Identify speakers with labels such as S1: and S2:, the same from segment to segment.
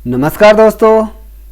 S1: नमस्कार दोस्तों,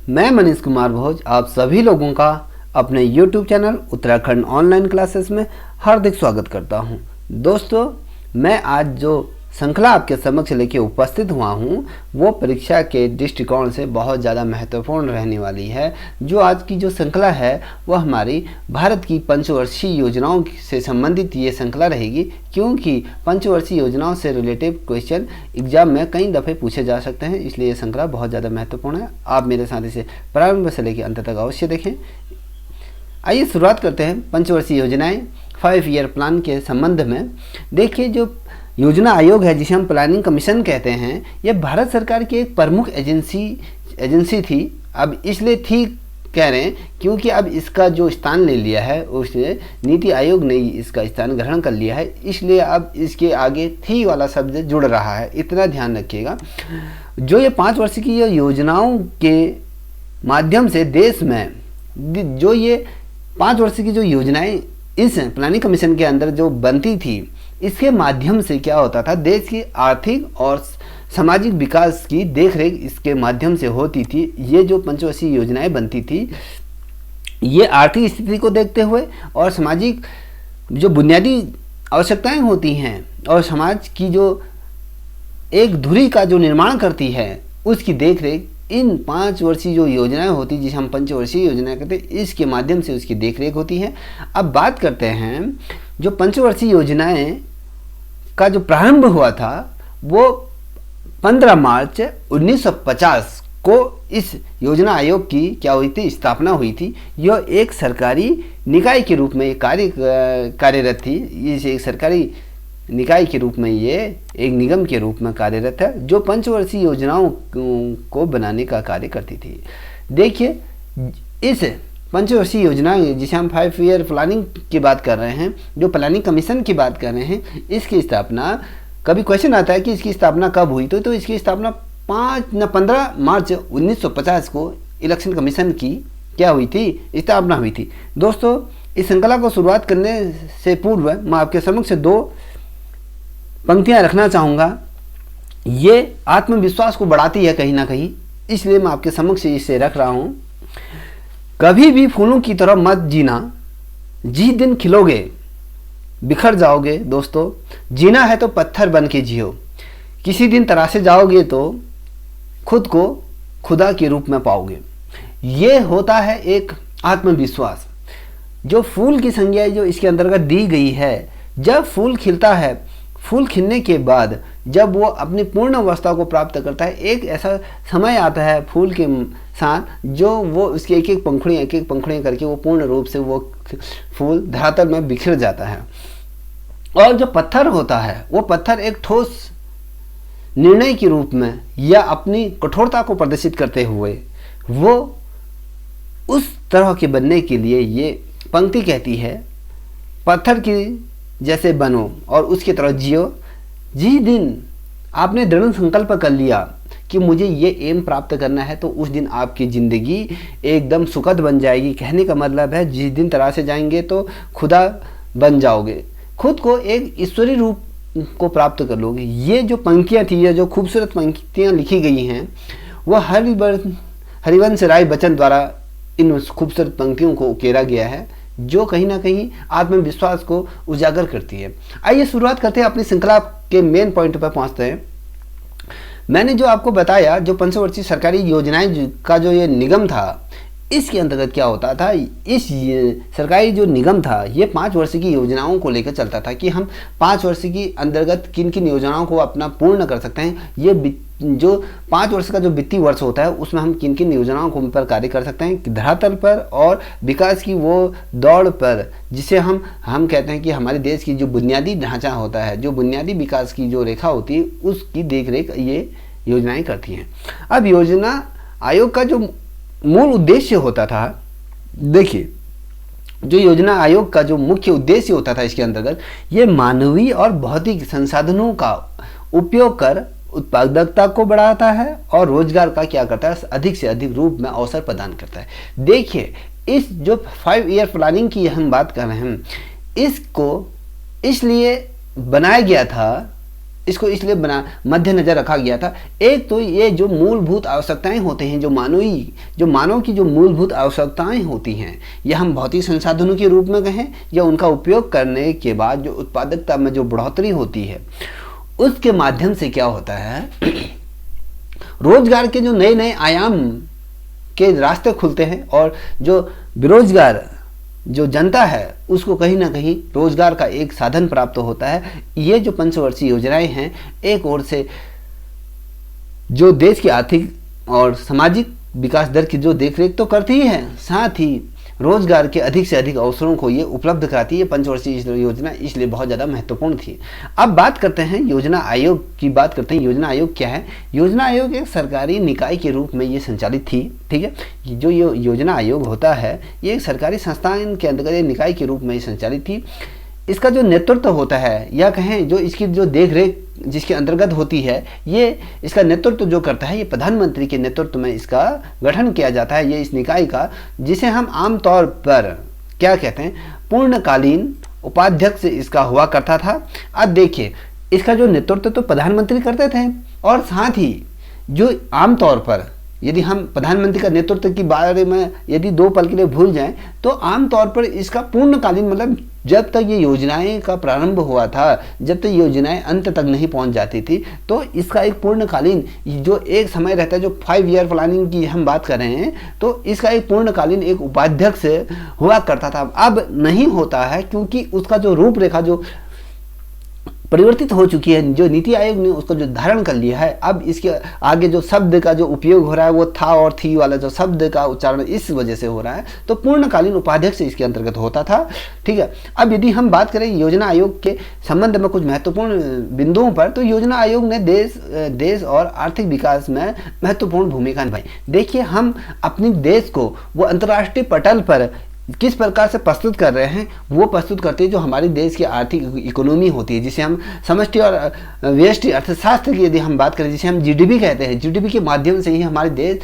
S1: मैं मनीष कुमार भोज आप सभी लोगों का अपने YouTube channel Uttarakhand online classes में हार्दिक स्वागत करता हूं। दोस्तों, मैं आज जो श्रृंखला आपके समक्ष लेके उपस्थित हुआ हूं वो परीक्षा के दृष्टिकोण से बहुत ज़्यादा महत्वपूर्ण रहने वाली है। जो आज की जो श्रृंखला है वो हमारी भारत की पंचवर्षीय योजनाओं से संबंधित ये श्रृंखला रहेगी, क्योंकि पंचवर्षीय योजनाओं से रिलेटिव क्वेश्चन एग्जाम में कई दफ़े पूछे जा सकते हैं, इसलिए ये श्रृंखला बहुत ज़्यादा महत्वपूर्ण है। आप मेरे साथ इसे प्रारंभ से लेकर अंत तक अवश्य देखें। आइए शुरुआत करते हैं पंचवर्षीय योजनाएं 5 ईयर प्लान के संबंध में। देखिए, जो योजना आयोग है जिसे हम प्लानिंग कमीशन कहते हैं, यह भारत सरकार की एक प्रमुख एजेंसी थी। अब इसलिए थी कह रहे हैं क्योंकि अब इसका जो स्थान ले लिया है उसने नीति आयोग ने इसका स्थान ग्रहण कर लिया है, इसलिए अब इसके आगे थी वाला शब्द जुड़ रहा है, इतना ध्यान रखिएगा। जो ये 5 वर्ष की योजनाओं के माध्यम से देश में जो ये 5 वर्ष की जो योजनाएं इस प्लानिंग कमीशन के अंदर जो बनती थी, इसके माध्यम से क्या होता था, देश की आर्थिक और सामाजिक विकास की देखरेख इसके माध्यम से होती थी। ये जो पंचवर्षीय योजनाएं बनती थी, ये आर्थिक स्थिति को देखते हुए और सामाजिक जो बुनियादी आवश्यकताएं होती हैं और समाज की जो एक धुरी का जो निर्माण करती है उसकी देखरेख इन 5 वर्षीय जो योजनाएं होती जिसे हम पंचवर्षीय योजनाएं कहते हैं, इसके माध्यम से उसकी देखरेख होती है। अब बात करते हैं जो पंचवर्षीय योजनाएं का जो प्रारंभ हुआ था वो 15 मार्च 1950 को इस योजना आयोग की क्या हुई थी, स्थापना हुई थी। यह एक सरकारी निकाय के रूप में कार्यरत थी। इसे एक सरकारी निकाय के रूप में ये एक निगम के रूप में कार्यरत है जो पंचवर्षीय योजनाओं को बनाने का कार्य करती थी। देखिए, इस पंचवर्षीय योजना जिसे हम 5 ईयर प्लानिंग की बात कर रहे हैं, जो प्लानिंग कमीशन की बात कर रहे हैं, इसकी स्थापना कभी क्वेश्चन आता है कि इसकी स्थापना कब हुई, तो इसकी स्थापना 15 मार्च 1950 को इलेक्शन कमीशन की क्या हुई थी, स्थापना हुई थी। दोस्तों, इस श्रृंखला को शुरुआत करने से पूर्व मैं आपके समक्ष 2 पंक्तियां रखना चाहूँगा। ये आत्मविश्वास को बढ़ाती है कहीं ना कहीं, इसलिए मैं आपके समक्ष इसे रख रहा हूँ। कभी भी फूलों की तरह मत जीना, जिस दिन खिलोगे बिखर जाओगे। दोस्तों, जीना है तो पत्थर बन के जियो, किसी दिन तराशे जाओगे तो खुद को खुदा के रूप में पाओगे। ये होता है एक आत्मविश्वास। जो फूल की संज्ञा जो इसके अंतर्गत दी गई है, जब फूल खिलता है, फूल खिलने के बाद जब वो अपनी पूर्ण अवस्था को प्राप्त करता है, एक ऐसा समय आता है फूल के साथ जो वो उसकी एक एक पंखुड़ियाँ करके वो पूर्ण रूप से वो फूल धरातल में बिखर जाता है। और जो पत्थर होता है वो पत्थर एक ठोस निर्णय के रूप में या अपनी कठोरता को प्रदर्शित करते हुए वो उस तरह के बनने के लिए ये पंक्ति कहती है, पत्थर की जैसे बनो और उसकी तरह जियो। जिस दिन आपने दृढ़ संकल्प कर लिया कि मुझे ये एम प्राप्त करना है, तो उस दिन आपकी ज़िंदगी एकदम सुखद बन जाएगी। कहने का मतलब है, जिस दिन तराशे जाएंगे तो खुदा बन जाओगे, खुद को एक ईश्वरीय रूप को प्राप्त कर लोगे। ये जो पंक्तियाँ थी, ये जो खूबसूरत पंक्तियाँ लिखी गई हैं, वह हरिवंश राय बच्चन द्वारा इन खूबसूरत पंक्तियों को उकेरा गया है, जो कहीं ना कहीं आत्मविश्वास को उजागर करती है। आइए शुरुआत करते हैं, अपनी श्रृंखला के मेन पॉइंट पर पहुंचते हैं। मैंने जो आपको बताया, जो पंचवर्षीय सरकारी योजनाएं का जो ये निगम था, इसके अंतर्गत क्या होता था, इस सरकारी जो निगम था ये 5 वर्ष की योजनाओं को लेकर चलता था कि हम 5 वर्ष की अंतर्गत किन किन योजनाओं को अपना पूर्ण कर सकते हैं। ये जो 5 वर्ष का जो वित्तीय वर्ष होता है उसमें हम किन किन योजनाओं को पर कार्य कर सकते हैं धरातल पर और विकास की वो दौड़ पर, जिसे हम कहते हैं कि हमारे देश की जो बुनियादी ढांचा होता है, जो बुनियादी विकास की जो रेखा होती है, उसकी देखरेख ये योजनाएं करती हैं। अब योजना आयोग का जो मूल उद्देश्य होता था, देखिए, जो योजना आयोग का जो मुख्य उद्देश्य होता था इसके अंतर्गत, ये मानवीय और भौतिक संसाधनों का उपयोग कर उत्पादकता को बढ़ाता है और रोजगार का क्या करता है, अधिक से अधिक रूप में अवसर प्रदान करता है। देखिए, इस जो 5 ईयर प्लानिंग की हम बात कर रहे हैं, इसको इसलिए बनाया गया था इसको इसलिए बना मद्देनजर रखा गया था। एक तो ये जो मूलभूत आवश्यकताएं होते हैं, जो मानव की जो मूलभूत आवश्यकताएं होती हैं, या हम भौतिक संसाधनों के रूप में कहें या उनका उपयोग करने के बाद जो उत्पादकता में जो बढ़ोतरी होती है, उसके माध्यम से क्या होता है, रोजगार के जो नए नए आयाम के रास्ते खुलते हैं और जो बेरोजगार जो जनता है उसको कहीं ना कहीं रोजगार का एक साधन प्राप्त होता है। ये जो पंचवर्षीय योजनाएं हैं, एक ओर से जो देश की आर्थिक और सामाजिक विकास दर की जो देखरेख तो करती ही है, साथ ही रोजगार के अधिक से अधिक अवसरों को ये उपलब्ध कराती है। पंचवर्षीय योजना इसलिए बहुत ज़्यादा महत्वपूर्ण थी। अब बात करते हैं योजना आयोग की, बात करते हैं योजना आयोग क्या है। योजना आयोग एक सरकारी निकाय के रूप में ये संचालित थी, ठीक है। जो योजना आयोग होता है ये एक सरकारी संस्थान के अंतर्गत एक निकाय के रूप में ये संचालित थी। इसका जो नेतृत्व होता है, या कहें जो इसकी जो देखरेख जिसके अंतर्गत होती है, ये इसका नेतृत्व जो करता है, ये प्रधानमंत्री के नेतृत्व में इसका गठन किया जाता है, ये इस निकाय का, जिसे हम आमतौर पर क्या कहते हैं, पूर्णकालीन उपाध्यक्ष इसका हुआ करता था। अब देखिए, इसका जो नेतृत्व तो प्रधानमंत्री करते थे, और साथ ही जो आमतौर पर यदि हम प्रधानमंत्री का नेतृत्व के बारे में यदि 2 पल के लिए भूल जाएं, तो आमतौर पर इसका पूर्णकालीन मतलब जब तक ये योजनाएं का प्रारंभ हुआ था, जब तक योजनाएं अंत तक नहीं पहुंच जाती थी, तो इसका एक पूर्णकालीन जो एक समय रहता है, जो 5 ईयर प्लानिंग की हम बात कर रहे हैं, तो इसका एक पूर्णकालीन एक उपाध्यक्ष हुआ करता था। अब नहीं होता है, क्योंकि उसका जो रूपरेखा जो परिवर्तित हो चुकी है, जो नीति आयोग ने उसको जो धारण कर लिया है। अब इसके आगे जो शब्द का जो उपयोग हो रहा है वो था और थी वाला जो शब्द का उच्चारण इस वजह से हो रहा है, तो पूर्णकालीन उपाध्यक्ष इसके अंतर्गत होता था, ठीक है। अब यदि हम बात करें योजना आयोग के संबंध में कुछ महत्वपूर्ण बिंदुओं पर, तो योजना आयोग ने देश और आर्थिक विकास में महत्वपूर्ण भूमिका निभाई। देखिए, हम अपने देश को वो अंतर्राष्ट्रीय पटल पर किस प्रकार से प्रस्तुत कर रहे हैं, वो प्रस्तुत करते हैं जो हमारे देश की आर्थिक इकोनॉमी होती है, जिसे हम समष्टि और व्यष्टि अर्थशास्त्र की यदि हम बात करें, जिसे हम जीडीपी कहते हैं, जीडीपी के माध्यम से ही हमारे देश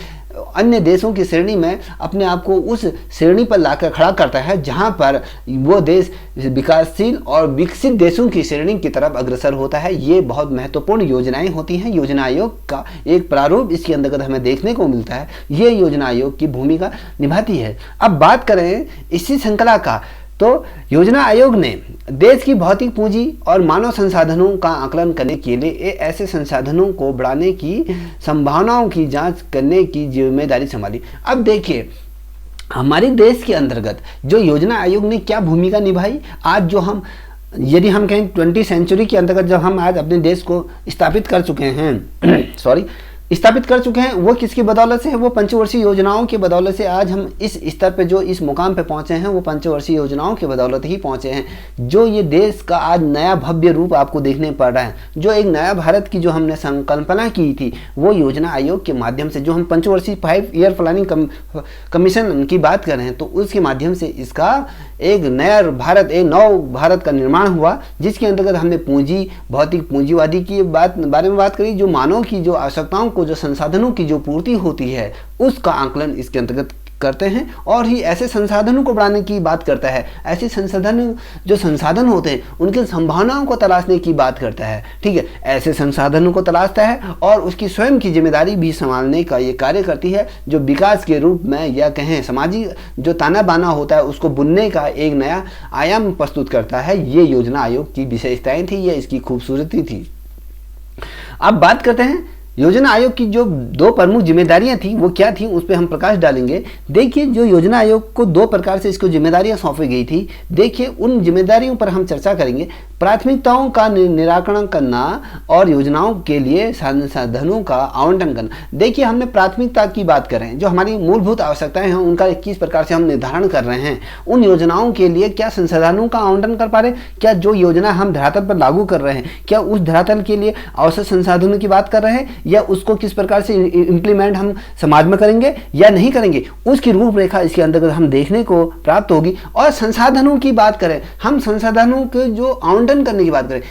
S1: अन्य देशों की श्रेणी में अपने आप को उस श्रेणी पर लाकर खड़ा करता है जहां पर वो देश विकासशील और विकसित देशों की श्रेणी की तरफ अग्रसर होता है। ये बहुत महत्वपूर्ण योजनाएं होती हैं। योजना आयोग का एक प्रारूप इसके अंतर्गत हमें देखने को मिलता है, ये योजना आयोग की भूमिका निभाती है। अब बात करें इसी श्रृंखला का, तो योजना आयोग ने देश की भौतिक पूंजी और मानव संसाधनों का आकलन करने के लिए ऐसे संसाधनों को बढ़ाने की संभावनाओं की जांच करने की जिम्मेदारी संभाली। अब देखिए, हमारे देश के अंतर्गत जो योजना आयोग ने क्या भूमिका निभाई, आज जो हम यदि हम कहें 20वीं सेंचुरी के अंतर्गत जब हम आज अपने देश को स्थापित कर चुके हैं, वो किसकी बदौलत से है, वो पंचवर्षीय योजनाओं की बदौलत से आज हम इस स्तर पे जो इस मुकाम पे पहुंचे हैं, वो पंचवर्षीय योजनाओं की बदौलत ही पहुंचे हैं। जो ये देश का आज नया भव्य रूप आपको देखने पड़ रहा है, जो एक नया भारत की जो हमने संकल्पना की थी, वो योजना आयोग के माध्यम से, जो हम पंचवर्षीय 5 ईयर प्लानिंग कमीशन की बात कर रहे हैं, तो उसके माध्यम से इसका एक नया भारत, एक नव भारत का निर्माण हुआ, जिसके अंतर्गत हमने पूंजी, भौतिक पूंजीवादी की बारे में बात करी, जो मानव की जो आवश्यकताओं को, जो संसाधनों की जो पूर्ति होती है, उसका आकलन इसके अंतर्गत करते हैं, और ही ऐसे संसाधनों को बढ़ाने की बात करता है। ऐसे संसाधन होते हैं, उनकी संभावनाओं को तलाशने की बात करता है, ठीक है। ऐसे संसाधनों को तलाशता है और उसकी स्वयं की जिम्मेदारी भी संभालने का ये कार्य करती है, जो विकास के रूप में या कहें सामाजिक जो ताना बाना होता है उसको बुनने का एक नया आयाम प्रस्तुत करता है। ये योजना आयोग की विशेषताएं थी, ये इसकी खूबसूरती थी। अब बात करते हैं योजना आयोग की जो 2 प्रमुख जिम्मेदारियां थी, वो क्या थी, उस पर हम प्रकाश डालेंगे। देखिए, जो योजना आयोग को 2 प्रकार से इसको जिम्मेदारियां सौंपी गई थी, देखिए उन जिम्मेदारियों पर हम चर्चा करेंगे। प्राथमिकताओं का निराकरण करना और योजनाओं के लिए संसाधनों का आवंटन करना। देखिए, हमने प्राथमिकता की बात कर रहे हैं, जो हमारी मूलभूत आवश्यकताएं हैं उनका किस प्रकार से हम निर्धारण कर रहे हैं, उन योजनाओं के लिए क्या संसाधनों का आवंटन कर पा रहे हैं, क्या जो योजना हम धरातल पर लागू कर रहे हैं, क्या उस धरातल के लिए आवश्यक संसाधनों की बात कर रहे हैं, या उसको किस प्रकार से इंप्लीमेंट हम समाज में करेंगे या नहीं करेंगे, उसकी रूपरेखा इसके अंतर्गत हम देखने को प्राप्त होगी। और संसाधनों की बात करें, हम संसाधनों के जो आवंटन करने की बात करें,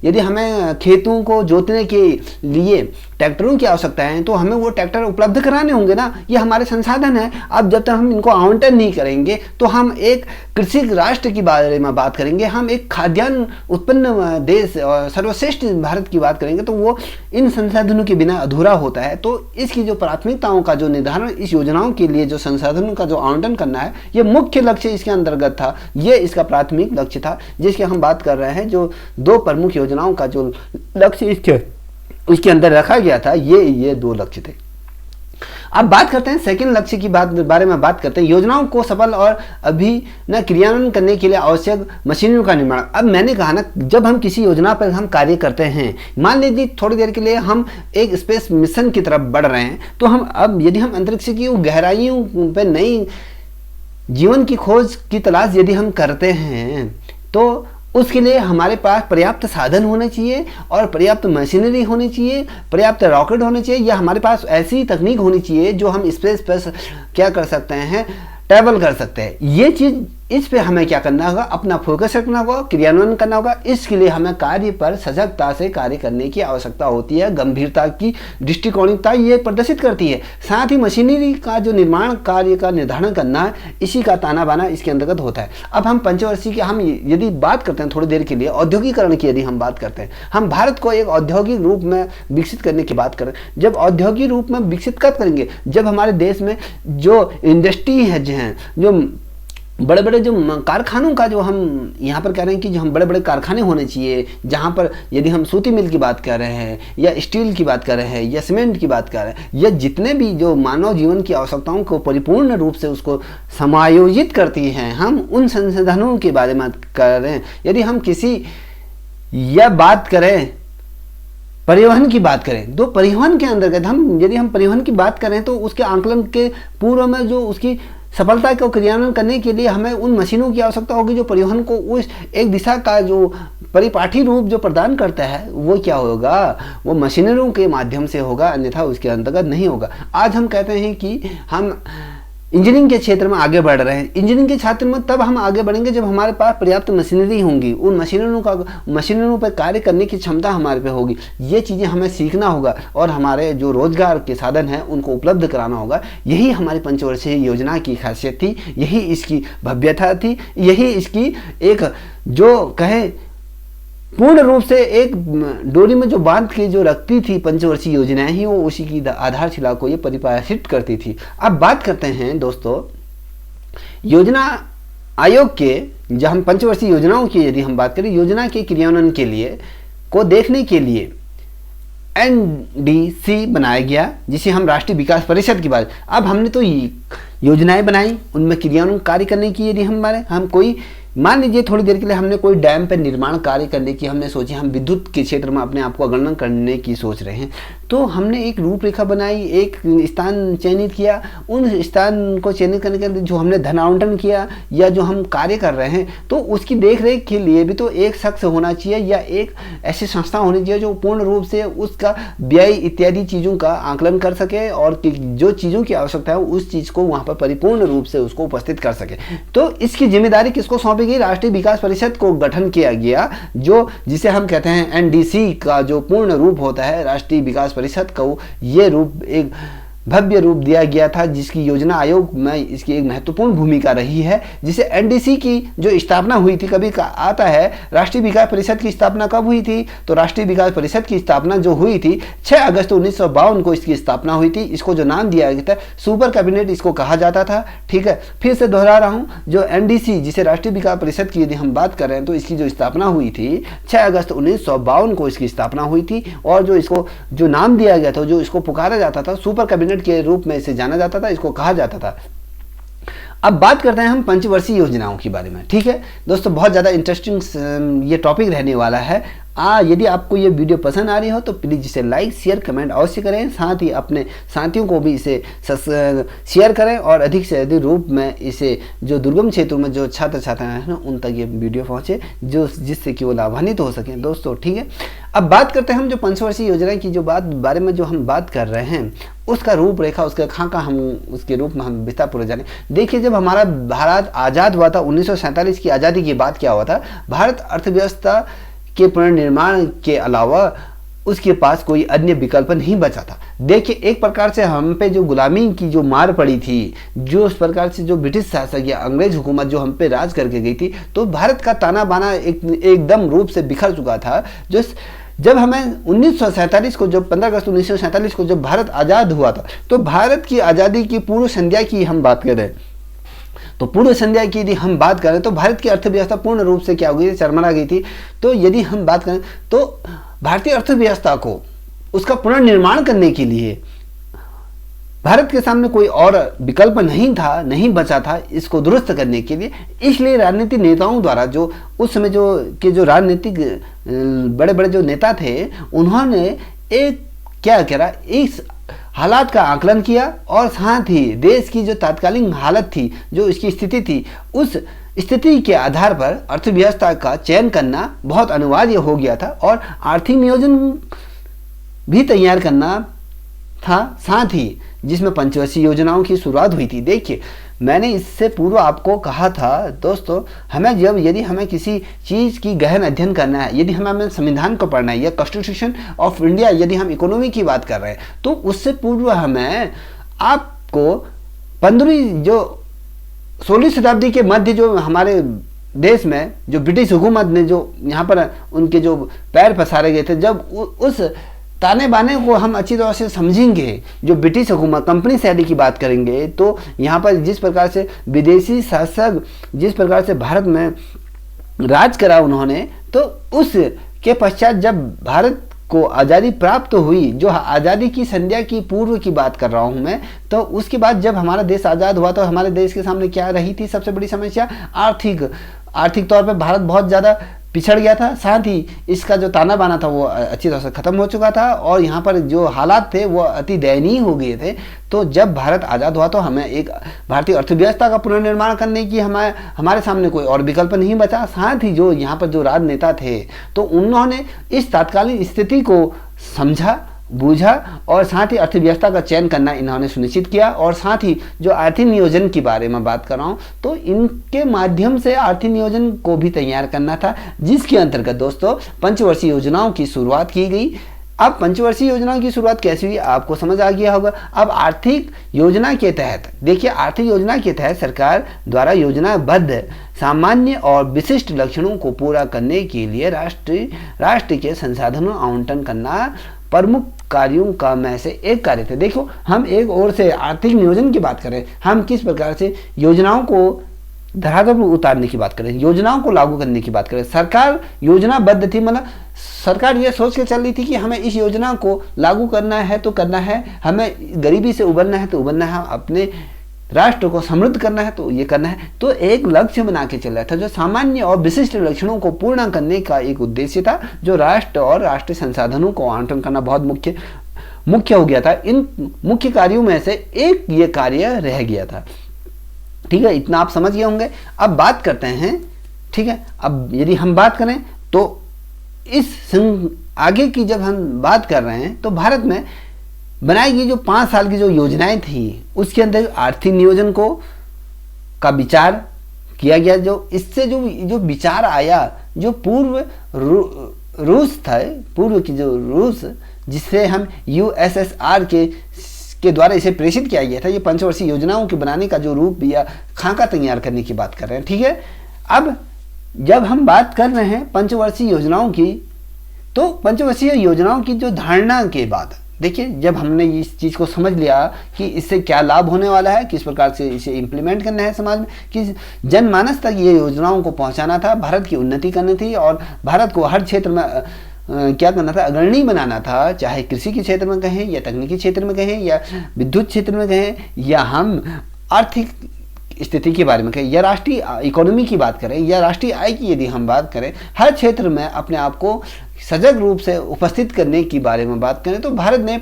S1: यदि हमें खेतों को जोतने के लिए ट्रैक्टरों की आवश्यकता है तो हमें वो ट्रैक्टर उपलब्ध कराने होंगे ना, ये हमारे संसाधन है। अब जब तक हम इनको आवंटन नहीं करेंगे तो हम एक कृषि राष्ट्र की बारे में बात करेंगे, हम एक खाद्यान्न उत्पन्न देश और सर्वश्रेष्ठ भारत की बात करेंगे तो वो इन संसाधनों के बिना अधूरा होता है। तो इसकी जो प्राथमिकताओं का जो निर्धारण, इस योजनाओं के लिए जो संसाधनों का जो आवंटन करना है, ये मुख्य लक्ष्य इसके अंतर्गत था, ये इसका प्राथमिक लक्ष्य था जिसकी हम बात कर रहे हैं। जो दो प्रमुख योजनाओं का जो लक्ष्य इसके अंदर रखा गया था, ये दो लक्ष्य थे। अब बात करते हैं सेकंड लक्ष्य की बारे में बात करते हैं, योजनाओं को सफल और अभिनव क्रियान्वयन करने के लिए आवश्यक मशीनों का निर्माण। अब मैंने कहा ना, जब हम किसी योजना पर हम कार्य करते हैं, मान लीजिए थोड़ी देर के लिए हम एक स्पेस मिशन की तरफ बढ़ रहे हैं, तो हम अब यदि हम अंतरिक्ष की गहराइयों पर नई जीवन की खोज की तलाश यदि हम करते हैं तो उसके लिए हमारे पास पर्याप्त साधन होने चाहिए और पर्याप्त मशीनरी होनी चाहिए, पर्याप्त रॉकेट होने चाहिए, या हमारे पास ऐसी तकनीक होनी चाहिए जो हम स्पेस पर क्या कर सकते हैं, ट्रैवल कर सकते हैं। ये चीज़, इस पे हमें क्या करना होगा, अपना फोकस रखना होगा, क्रियान्वयन करना होगा। इसके लिए हमें कार्य पर सजगता से कार्य करने की आवश्यकता होती है, गंभीरता की दृष्टिकोणिकता ये प्रदर्शित करती है। साथ ही मशीनरी का जो निर्माण कार्य का निर्धारण करना है, इसी का ताना बाना इसके अंतर्गत होता है। अब हम पंचवर्षीय की हम यदि बात करते हैं थोड़ी देर के लिए औद्योगिकरण की, यदि हम बात करते हैं, हम भारत को एक औद्योगिक रूप में विकसित करने की बात करें। जब औद्योगिक रूप में विकसित कब करेंगे, जब हमारे देश में जो इंडस्ट्री है, जो बड़े बड़े जो कारखानों का जो हम यहाँ पर कह रहे हैं कि जो हम बड़े बड़े कारखाने होने चाहिए, जहाँ पर यदि हम सूती मिल की बात कर रहे हैं या स्टील की बात कर रहे हैं या सीमेंट की बात कर रहे हैं, या जितने भी जो मानव जीवन की आवश्यकताओं को परिपूर्ण रूप से उसको समायोजित करती हैं, हम उन संसाधनों के बारे में कर रहे हैं। यदि हम किसी या बात करें परिवहन की बात करें, तो परिवहन के अंतर्गत यदि हम परिवहन की बात करें तो उसके आंकलन के पूर्व में जो उसकी सफलता को क्रियान्वयन करने के लिए हमें उन मशीनों की आवश्यकता होगी जो परिवहन को उस एक दिशा का जो परिपाठी रूप जो प्रदान करता है, वो क्या होगा, वो मशीनरियों के माध्यम से होगा, अन्यथा उसके अंतर्गत नहीं होगा। आज हम कहते हैं कि हम इंजीनियरिंग के क्षेत्र में आगे बढ़ रहे हैं। इंजीनियरिंग के क्षेत्र में तब हम आगे बढ़ेंगे जब हमारे पास पर्याप्त मशीनरी होंगी, उन मशीनरियों पर कार्य करने की क्षमता हमारे पे होगी। ये चीज़ें हमें सीखना होगा और हमारे जो रोजगार के साधन हैं उनको उपलब्ध कराना होगा। यही हमारी पंचवर्षीय योजना की खासियत थी, यही इसकी भव्यता थी, यही इसकी एक जो कहे पूर्ण रूप से एक डोरी में जो बांध के जो रखती थी पंचवर्षीय योजनाएं ही, वो उसी की आधारशिला को ये परिभाषित करती थी। अब बात करते हैं दोस्तों योजना आयोग के, जब हम पंचवर्षीय योजनाओं की यदि हम बात करें, योजना के क्रियान्वयन के लिए को देखने के लिए NDC बनाया गया, जिसे हम राष्ट्रीय विकास परिषद की बात। अब हमने तो योजनाएं बनाई, उनमें क्रियान्वयन कार्य करने की यदि हम कोई मान लीजिए थोड़ी देर के लिए हमने कोई डैम पर निर्माण कार्य करने की हमने सोची, हम विद्युत के क्षेत्र में अपने आप को अग्रगण्य करने की सोच रहे हैं, तो हमने एक रूपरेखा बनाई, एक स्थान चयनित किया। उन स्थान को चयनित करने के लिए जो हमने धन आवंटन किया या जो हम कार्य कर रहे हैं, तो उसकी देखरेख के लिए भी तो एक शख्स होना चाहिए या एक ऐसी संस्था होनी चाहिए जो पूर्ण रूप से उसका व्यय इत्यादि चीज़ों का आकलन कर सके और जो चीज़ों की आवश्यकता है उस चीज़ को वहाँ पर परिपूर्ण रूप से उसको उपस्थित कर सके। तो इसकी जिम्मेदारी किसको सौंपी गई, राष्ट्रीय विकास परिषद को गठन किया गया, जो जिसे हम कहते हैं NDC का जो पूर्ण रूप होता है, राष्ट्रीय विकास परिषद को ये रूप एक भव्य रूप दिया गया था, जिसकी योजना आयोग में इसकी एक महत्वपूर्ण भूमिका रही है। जिसे NDC की जो स्थापना हुई थी, कभी आता है राष्ट्रीय विकास परिषद की स्थापना कब हुई थी, तो राष्ट्रीय विकास परिषद की स्थापना जो हुई थी 6 अगस्त 1952 को इसकी स्थापना हुई थी। इसको जो नाम दिया गया था सुपर कैबिनेट इसको कहा जाता था। ठीक है, फिर से दोहरा रहा हूँ, जो NDC जिसे राष्ट्रीय विकास परिषद की यदि हम बात कर रहे हैं, तो इसकी जो स्थापना हुई थी 6 अगस्त 1952 को इसकी स्थापना हुई थी, और जो इसको जो नाम दिया गया था, जो इसको पुकारा जाता था, सुपर कैबिनेट के रूप में इसे जाना जाता था, इसको कहा जाता था। अब बात करते हैं हम पंचवर्षीय योजनाओं के बारे में। ठीक है दोस्तों, बहुत ज़्यादा इंटरेस्टिंग ये टॉपिक रहने वाला है। यदि आपको ये वीडियो पसंद आ रही हो तो प्लीज़ इसे लाइक शेयर कमेंट अवश्य करें, साथ ही अपने साथियों को भी इसे शेयर करें और अधिक से अधिक रूप में इसे जो दुर्गम क्षेत्रों में जो छात्र छात्राएं हैं उन तक ये वीडियो पहुंचे, जो जिससे कि वो लाभान्वित हो सकें दोस्तों। ठीक है, अब बात करते हैं हम जो पंचवर्षीय योजना की जो बारे में जो हम बात कर रहे हैं, उसका रूपरेखा, उसका खाका हम उसके रूप में हम विस्तारपूर्वक जाने। देखिए, जब हमारा भारत आज़ाद हुआ था 1947 की आज़ादी की बात क्या हुआ था, भारत अर्थव्यवस्था के पुनर्निर्माण के अलावा उसके पास कोई अन्य विकल्प नहीं बचा था। देखिए, एक प्रकार से हम पे जो गुलामी की जो मार पड़ी थी, जो उस प्रकार से जो ब्रिटिश शासक या अंग्रेज हुकूमत जो हम पे राज करके गई थी, तो भारत का ताना बाना एकदम रूप से बिखर चुका था। जो जब हमें 1947 को, जब 15 अगस्त 1947 को जब भारत आज़ाद हुआ था, तो भारत की आज़ादी की पूर्व संध्या की हम बात करें, तो पूर्व संध्या की यदि हम बात करें तो भारत की अर्थव्यवस्था पूर्ण रूप से क्या हो गई थी, चरमरा गई थी। तो यदि हम बात करें तो भारतीय अर्थव्यवस्था को उसका पुनर्निर्माण करने के लिए भारत के सामने कोई और विकल्प नहीं था, नहीं बचा था इसको दुरुस्त करने के लिए। इसलिए राजनीतिक नेताओं द्वारा, जो उस समय जो राजनीतिक बड़े बड़े जो नेता थे, उन्होंने एक क्या करा, इस हालात का आकलन किया और साथ ही देश की जो तात्कालिक हालत थी, जो इसकी स्थिति थी, उस स्थिति के आधार पर अर्थव्यवस्था का चयन करना बहुत अनिवार्य हो गया था और आर्थिक नियोजन भी तैयार करना था, साथ ही जिसमें पंचवर्षीय योजनाओं की शुरुआत हुई थी। देखिए, मैंने इससे पूर्व आपको कहा था दोस्तों, यदि हमें किसी चीज़ की गहन अध्ययन करना है, यदि हमें संविधान को पढ़ना है या कॉन्स्टिट्यूशन ऑफ इंडिया, यदि हम इकोनॉमी की बात कर रहे हैं, तो उससे पूर्व हमें आपको 16वीं शताब्दी के मध्य जो हमारे देश में जो ब्रिटिश हुकूमत ने जो यहाँ पर उनके जो पैर पसारे गए थे, जब उस ताने बाने को हम अच्छी तरह से समझेंगे, जो ब्रिटिश हुकूमत कंपनी शैली की बात करेंगे, तो यहाँ पर जिस प्रकार से विदेशी शासक जिस प्रकार से भारत में राज करा उन्होंने, तो उसके पश्चात जब भारत को आज़ादी प्राप्त हुई, जो आज़ादी की संध्या की पूर्व की बात कर रहा हूँ मैं, तो उसके बाद जब हमारा देश आज़ाद हुआ तो हमारे देश के सामने क्या रही थी सबसे बड़ी समस्या? आर्थिक तौर पे भारत बहुत ज़्यादा पिछड़ गया था, साथ ही इसका जो ताना बाना था वो अच्छी तरह से ख़त्म हो चुका था और यहाँ पर जो हालात थे वो अति दयनीय हो गए थे। तो जब भारत आज़ाद हुआ तो हमें एक भारतीय अर्थव्यवस्था का पुनर्निर्माण करने की हमारे सामने कोई और विकल्प नहीं बचा। साथ ही जो यहाँ पर जो राजनेता थे, तो उन्होंने इस तात्कालिक स्थिति को समझा, बूझा और साथ ही अर्थव्यवस्था का चयन करना इन्होंने सुनिश्चित किया। और साथ ही जो आर्थिक नियोजन के बारे में बात कर रहा हूँ, तो इनके माध्यम से आर्थिक नियोजन को भी तैयार करना था, जिसके अंतर्गत दोस्तों पंचवर्षीय योजनाओं की शुरुआत की गई। अब पंचवर्षीय योजनाओं की शुरुआत कैसे हुई आपको समझ आ गया होगा। अब आर्थिक योजना के तहत देखिए, आर्थिक योजना के तहत सरकार द्वारा योजनाबद्ध सामान्य और विशिष्ट लक्षणों को पूरा करने के लिए राष्ट्र के संसाधनों आवंटन करना प्रमुख कार्यों का में से एक कार्य थे। देखो, हम एक ओर से आर्थिक नियोजन की बात करें, हम किस प्रकार से योजनाओं को धरातल पर उतारने की बात करें, योजनाओं को लागू करने की बात करें। सरकार योजनाबद्ध थी, मतलब सरकार ये सोच के चल रही थी कि हमें इस योजना को लागू करना है तो करना है, हमें गरीबी से उबरना है तो उबरना है, अपने राष्ट्र को समृद्ध करना है तो ये करना है। तो एक लक्ष्य बना के चल रहा था, जो सामान्य और विशिष्ट लक्षणों को पूर्ण करने का एक उद्देश्य था, जो राष्ट्र और राष्ट्रीय संसाधनों को आवंटन करना बहुत मुख्य हो गया था। इन मुख्य कार्यों में से एक ये कार्य रह गया था। ठीक है, इतना आप समझ गए होंगे। अब बात करते हैं, ठीक है, अब यदि हम बात करें तो आगे की जब हम बात कर रहे हैं, तो भारत में बनाई गई जो 5 साल की जो योजनाएं थी, उसके अंदर आर्थिक नियोजन का विचार किया गया। जो इससे जो विचार आया, जो पूर्व रूस था, पूर्व की जो रूस जिससे हम USSR के द्वारा इसे प्रेषित किया गया था, ये पंचवर्षीय योजनाओं के बनाने का जो रूप या खाका तैयार करने की बात कर रहे हैं। ठीक है, अब जब हम बात कर रहे हैं पंचवर्षीय योजनाओं की, तो पंचवर्षीय योजनाओं की जो धारणा के बाद देखिए, जब हमने इस चीज़ को समझ लिया कि इससे क्या लाभ होने वाला है, किस प्रकार से इसे इम्प्लीमेंट करना है समाज में, कि जनमानस तक ये योजनाओं को पहुंचाना था, भारत की उन्नति करनी थी और भारत को हर क्षेत्र में क्या करना था, अग्रणी बनाना था, चाहे कृषि के क्षेत्र में कहें या तकनीकी क्षेत्र में कहें या विद्युत क्षेत्र में कहें या हम आर्थिक स्थिति के बारे में कहें या राष्ट्रीय इकोनॉमी की बात करें या राष्ट्रीय आय की यदि हम बात करें, हर क्षेत्र में अपने आप को सजग रूप से उपस्थित करने की बारे में बात करें, तो भारत ने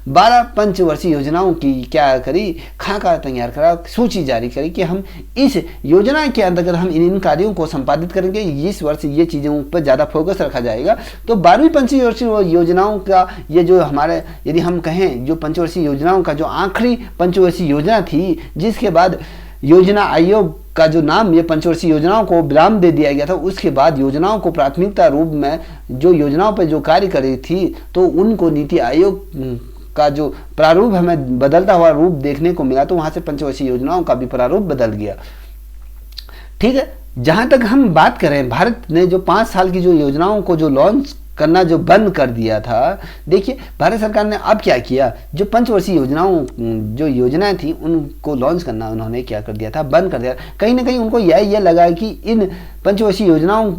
S1: 12 पंचवर्षीय योजनाओं की क्या करी, खाका तैयार करा, सूची जारी करी कि हम इस योजना के अंतर्गत हम इन कार्यों को संपादित करेंगे, इस वर्ष ये चीज़ों पर ज़्यादा फोकस रखा जाएगा। तो 12वीं पंचवर्षीय योजनाओं का ये जो हमारे यदि हम कहें जो पंचवर्षीय योजनाओं का जो आखिरी पंचवर्षीय योजना थी, जिसके बाद योजना आयोग का जो नाम ये पंचवर्षीय योजनाओं को विराम दे दिया गया था, उसके बाद योजनाओं को प्राथमिकता रूप में जो योजनाओं पर जो कार्य कर रही थी तो उनको नीति आयोग का जो प्रारूप हमें बदलता हुआ रूप देखने को मिला, तो वहां से पंचवर्षीय योजनाओं का भी प्रारूप बदल गया। ठीक है, जहां तक हम बात करें भारत ने जो 5 साल की जो योजनाओं को जो लॉन्च करना जो बंद कर दिया था, देखिए भारत सरकार ने अब क्या किया, जो पंचवर्षीय योजनाओं जो योजनाएं थी उनको लॉन्च करना उन्होंने क्या कर दिया था, बंद कर दिया। कहीं ना कहीं उनको यह लगा कि इन पंचवर्षीय योजनाओं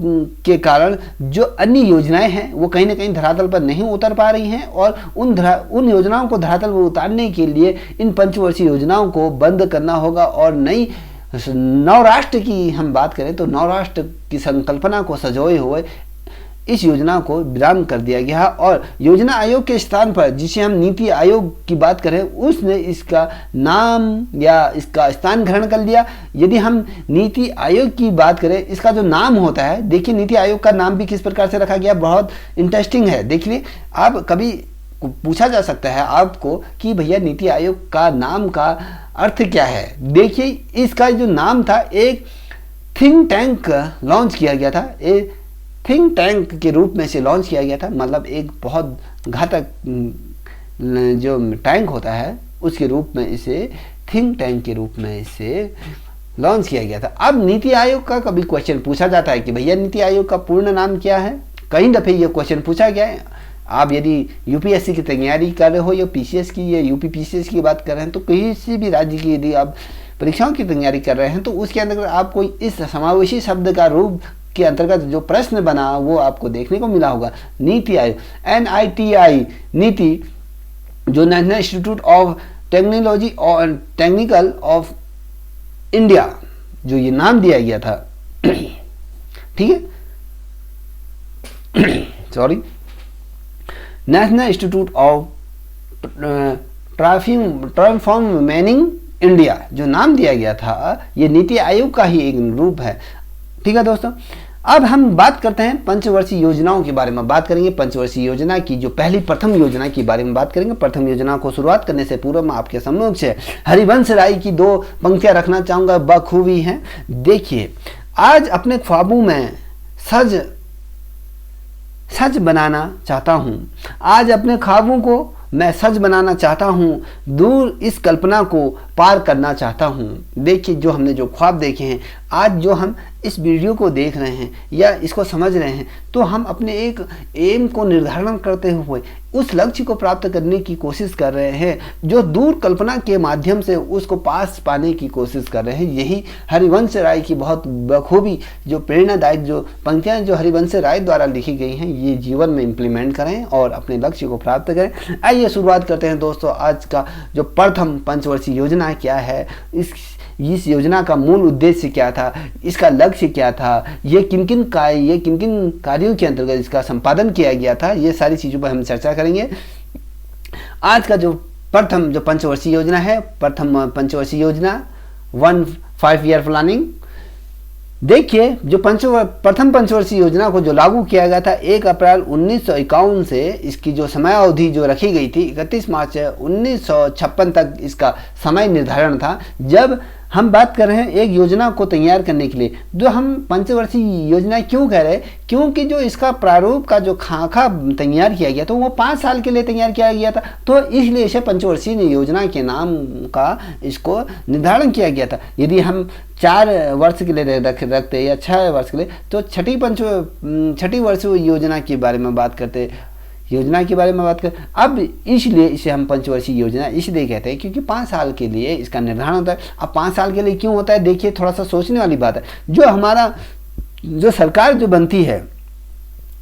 S1: के कारण जो अन्य योजनाएं हैं वो कहीं ना कहीं धरातल पर नहीं उतर पा रही हैं, और उन योजनाओं को धरातल पर उतारने के लिए इन पंचवर्षीय योजनाओं को बंद करना होगा। और नई नवराष्ट्र की हम बात करें तो नवराष्ट्र की संकल्पना को सजोए हुए इस योजना को विराम कर दिया गया, और योजना आयोग के स्थान पर जिसे हम नीति आयोग की बात करें उसने इसका नाम या इसका स्थान ग्रहण कर लिया। यदि हम नीति आयोग की बात करें, इसका जो नाम होता है, देखिए नीति आयोग का नाम भी किस प्रकार से रखा गया, बहुत इंटरेस्टिंग है। देखिए आप कभी पूछा जा सकता है आपको कि भैया नीति आयोग का नाम का अर्थ क्या है। देखिए इसका जो नाम था, एक थिंक टैंक लॉन्च किया गया था, एक थिंक टैंक के रूप में से लॉन्च किया गया था, मतलब एक बहुत घातक जो टैंक होता है उसके रूप में इसे थिंक टैंक के रूप में इसे लॉन्च किया गया था। अब नीति आयोग का कभी क्वेश्चन पूछा जाता है कि भैया नीति आयोग का पूर्ण नाम क्या है, कई दफ़े ये क्वेश्चन पूछा गया है। आप यदि यूपीएससी की तैयारी कर रहे हो या पीसीएस की या यूपी पीसीएस की बात कर रहे हैं, तो किसी भी राज्य की यदि आप परीक्षाओं की तैयारी कर रहे हैं तो उसके अंतर्गत आपको इस समावेशी शब्द का रूप के अंतर्गत जो प्रश्न बना वो आपको देखने को मिला होगा। नीति आयोग, NITI, नीति जो नेशनल इंस्टीट्यूट ऑफ टेक्नोलॉजी और टेक्निकल ऑफ इंडिया जो ये नाम दिया गया था, ठीक है, sorry, national institute of transforming India जो नाम दिया गया था, ये नीति आयोग का ही एक रूप है। ठीक है दोस्तों, अब हम बात करते हैं पंचवर्षीय योजनाओं के बारे में बात करेंगे। पंचवर्षीय योजना की जो प्रथम योजना के बारे में बात करेंगे। प्रथम योजना को शुरुआत करने से पूर्व मैं आपके सम्मुख से हरिवंश राय की 2 पंक्तियां रखना चाहूंगा, बखूबी हैं। देखिए, आज अपने ख्वाबों में सच बनाना चाहता हूं, आज अपने ख्वाबों को मैं सच बनाना चाहता हूं, दूर इस कल्पना को पार करना चाहता हूं। देखिए, जो हमने जो ख्वाब देखे हैं, आज जो हम इस वीडियो को देख रहे हैं या इसको समझ रहे हैं, तो हम अपने एक एम को निर्धारण करते हुए उस लक्ष्य को प्राप्त करने की कोशिश कर रहे हैं, जो दूर कल्पना के माध्यम से उसको पास पाने की कोशिश कर रहे हैं। यही हरिवंश राय की बहुत बखूबी जो प्रेरणादायक जो पंक्तियां जो हरिवंश राय द्वारा लिखी गई हैं, ये जीवन में इम्प्लीमेंट करें और अपने लक्ष्य को प्राप्त करें। आइए शुरुआत करते हैं दोस्तों। आज का जो प्रथम पंचवर्षीय योजना क्या है, इस योजना का मूल उद्देश्य क्या था, इसका लक्ष्य क्या था, ये किन किन कार्यों के अंतर्गत इसका संपादन किया गया था, ये सारी चीज़ों पर हम चर्चा करेंगे। आज का जो प्रथम जो पंचवर्षीय योजना है, प्रथम पंचवर्षीय योजना 5 ईयर प्लानिंग। देखिए, जो प्रथम पंचवर्षीय योजना को जो लागू किया गया था 1 अप्रैल 1951 से, इसकी जो समय अवधि जो रखी गई थी 31 मार्च 1956 तक इसका समय निर्धारण था। जब हम बात कर रहे हैं एक योजना को तैयार करने के लिए, जो हम पंचवर्षीय योजना क्यों कह रहे हैं, क्योंकि जो इसका प्रारूप का जो खाका तैयार किया गया था वो 5 साल के लिए तैयार किया गया था, तो इसलिए इसे पंचवर्षीय योजना के नाम का इसको निर्धारण किया गया था। यदि हम 4 वर्ष के लिए रखते या 6 वर्ष के लिए, तो छठी वर्षीय योजना के बारे में बात करते, योजना के बारे में बात कर। अब इसलिए इसे हम पंचवर्षीय योजना इसलिए कहते हैं क्योंकि 5 साल के लिए इसका निर्धारण होता है। अब 5 साल के लिए क्यों होता है, देखिए थोड़ा सा सोचने वाली बात है। जो हमारा जो सरकार जो बनती है,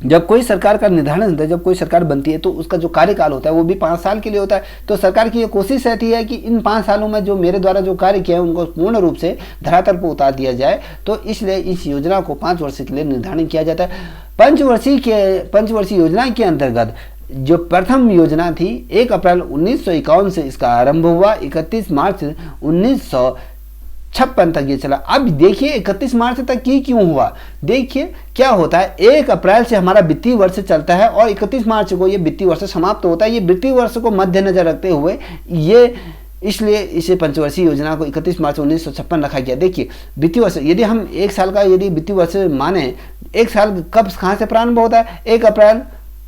S1: जब कोई सरकार का निर्धारण होता है, जब कोई सरकार बनती है तो उसका जो कार्यकाल होता है वो भी 5 साल के लिए होता है। तो सरकार की ये कोशिश रहती है कि इन 5 सालों में जो मेरे द्वारा जो कार्य किया है उनको पूर्ण रूप से धरातल पर उतार दिया जाए, तो इसलिए इस योजना को 5 वर्ष के लिए निर्धारण किया जाता है। पंचवर्षीय योजना के अंतर्गत जो प्रथम योजना थी 1 अप्रैल 1951 से इसका आरंभ हुआ, 31 मार्च 1956 तक ये चला। अब देखिए 31 मार्च तक ये क्यों हुआ, देखिए क्या होता है, 1 अप्रैल से हमारा वित्तीय वर्ष चलता है और 31 मार्च को ये वित्तीय वर्ष समाप्त होता है। ये वित्तीय वर्ष को मद्देनजर रखते हुए ये इसलिए इसे पंचवर्षीय योजना को 31 मार्च 1956 रखा गया। देखिए वित्तीय वर्ष, यदि हम एक साल का यदि वित्तीय वर्ष माने, एक साल कब कहाँ से प्रारंभ होता है? 1 अप्रैल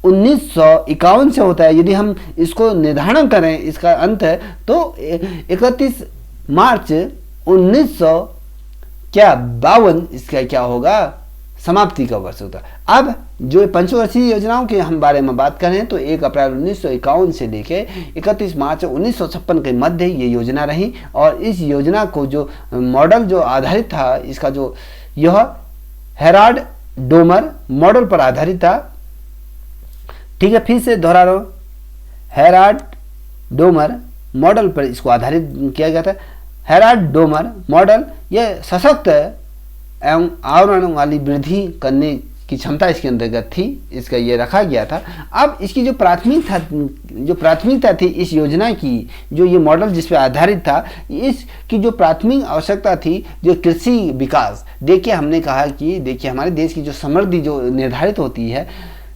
S1: 1951 से होता है। यदि हम इसको निर्धारण करें, इसका अंत है तो 31 मार्च 1952 इसका क्या होगा? समाप्ति का वर्ष होता है। अब जो पंचवर्षीय योजनाओं के हम बारे में बात करें तो 1 अप्रैल 1951 से लेके 31 मार्च 1956 के मध्य ये योजना रही। और इस योजना को जो मॉडल जो आधारित था, इसका जो यह हेराल्ड डोमर मॉडल पर आधारित था। ठीक है, फिर से दोहरा रहा हूं, हेराल्ड डोमर मॉडल पर इसको आधारित किया गया था। हेराल्ड डोमर मॉडल यह सशक्त एवं आवरण वाली वृद्धि करने की क्षमता इसके अंतर्गत थी, इसका ये रखा गया था। अब इसकी जो प्राथमिकता थी इस योजना की, जो ये मॉडल जिस पर आधारित था, इसकी जो प्राथमिक आवश्यकता थी जो कृषि विकास। देखिए हमने कहा कि देखिए हमारे देश की जो समृद्धि जो निर्धारित होती है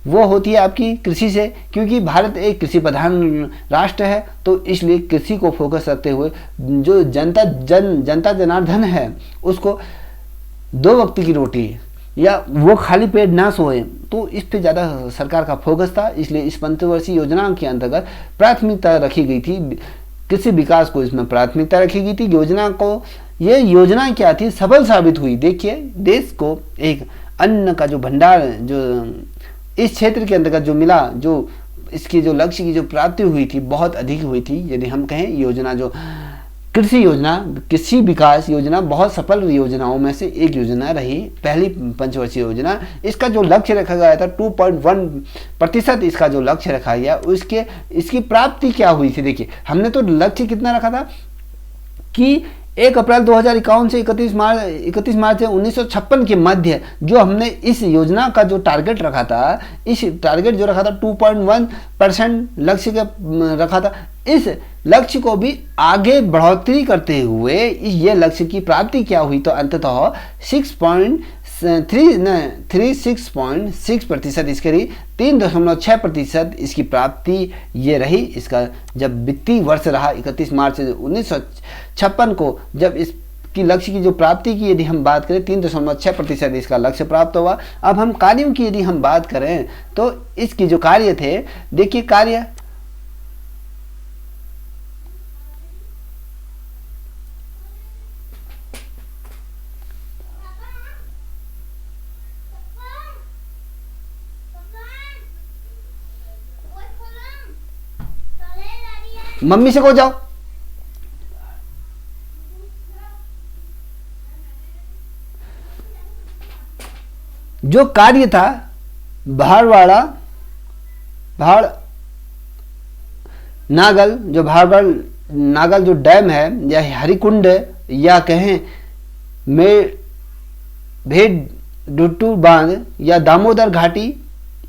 S1: वो होती है आपकी कृषि से, क्योंकि भारत एक कृषि प्रधान राष्ट्र है। तो इसलिए कृषि को फोकस रखते हुए जो जनता जनार्दन है उसको 2 वक्त की रोटी या वो खाली पेट ना सोए, तो इस पे ज़्यादा सरकार का फोकस था। इसलिए इस पंचवर्षीय योजना के अंतर्गत प्राथमिकता रखी गई थी, कृषि विकास को इसमें प्राथमिकता रखी गई थी। योजना को, ये योजना क्या थी? सफल साबित हुई। देखिए देश को एक अन्न का जो भंडार जो इस क्षेत्र के अंतर्गत जो मिला, जो इसकी जो लक्ष्य की जो प्राप्ति हुई थी बहुत अधिक हुई थी। यदि हम कहें योजना जो कृषि विकास योजना बहुत सफल योजनाओं में से एक योजना रही, पहली पंचवर्षीय योजना। इसका जो लक्ष्य रखा गया था 2.1% इसका जो लक्ष्य रखा गया, इसकी प्राप्ति क्या हुई थी? देखिए हमने तो लक्ष्य कितना रखा था कि 1 अप्रैल 2051 से 31 मार्च 1956 के मध्य जो हमने इस योजना का जो टारगेट रखा था, इस टारगेट जो रखा था 2.1% लक्ष्य का रखा था। इस लक्ष्य को भी आगे बढ़ोतरी करते हुए ये लक्ष्य की प्राप्ति क्या हुई? तो अंततः 36.6% इसके रही, 3.6% इसकी प्राप्ति ये रही। इसका जब वित्तीय वर्ष रहा 31 मार्च 1956 को, जब इसकी लक्ष्य की जो प्राप्ति की यदि हम बात करें 3.6% इसका लक्ष्य प्राप्त हुआ। अब हम कार्यों की यदि हम बात करें तो इसकी जो कार्य थे, देखिए कार्य मम्मी से को जाओ। जो कार्य था भाड़ नागल जो डैम है या हरिकुंड या कहें भेड़ुट्टू बांध या दामोदर घाटी,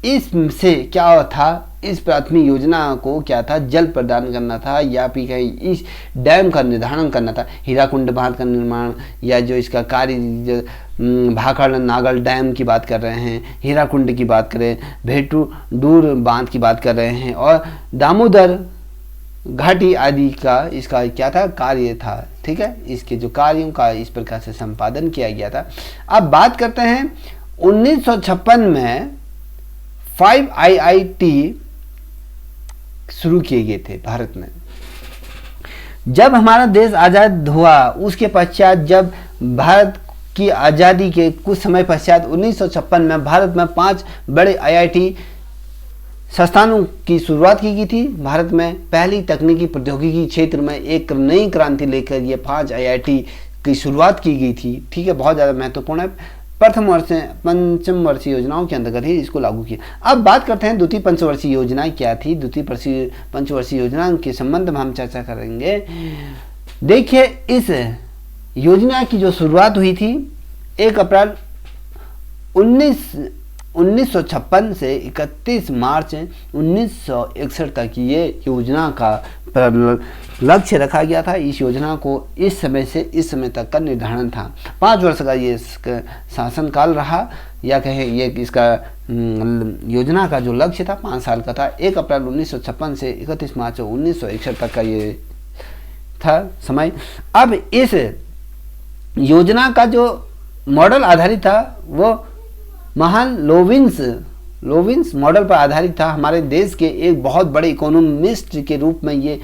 S1: इससे क्या था? इस प्राथमिक योजना को क्या था? जल प्रदान करना था या फिर कहीं इस डैम का निर्धारण करना था। हीराकुंड बांध का निर्माण या जो इसका कार्य भाखड़ नागल डैम की बात कर रहे हैं, हीराकुंड की बात करें, भेड़ुट्टू बांध की बात कर रहे हैं और दामोदर घाटी आदि का इसका क्या था? कार्य था। ठीक है, इसके जो कार्यों का इस प्रकार से संपादन किया गया था। अब बात करते हैं 1956 में 5 IIT शुरू किए गए थे भारत में। जब हमारा देश आज़ाद हुआ उसके पश्चात, जब भारत की आज़ादी के कुछ समय पश्चात 1956 में भारत में 5 बड़े IIT संस्थानों की शुरुआत की गई थी। भारत में पहली तकनीकी प्रौद्योगिकी क्षेत्र में एक नई क्रांति लेकर ये 5 IIT की शुरुआत की गई थी। ठीक है, बहुत ज़्यादा महत्वपूर्ण है। प्रथम वर्ष से पंचम वर्षीय योजनाओं के अंतर्गत ही इसको लागू किया। अब बात करते हैं द्वितीय पंचवर्षीय योजना क्या थी। द्वितीय पंचवर्षीय योजना के संबंध में हम चर्चा करेंगे। देखिए इस योजना की जो शुरुआत हुई थी 1 अप्रैल 1956 से 31 मार्च 1961 तक ये योजना का लक्ष्य रखा गया था। इस योजना को इस समय से इस समय तक का निर्धारण था। 5 वर्ष का ये शासनकाल रहा या कहें ये इसका योजना का जो लक्ष्य था 5 साल का था। 1 अप्रैल 1956 से 31 मार्च 1961 तक का ये था समय। अब इस योजना का जो मॉडल आधारित था वो महान लोविन्स मॉडल पर आधारित था। हमारे देश के एक बहुत बड़े इकोनॉमिस्ट के रूप में ये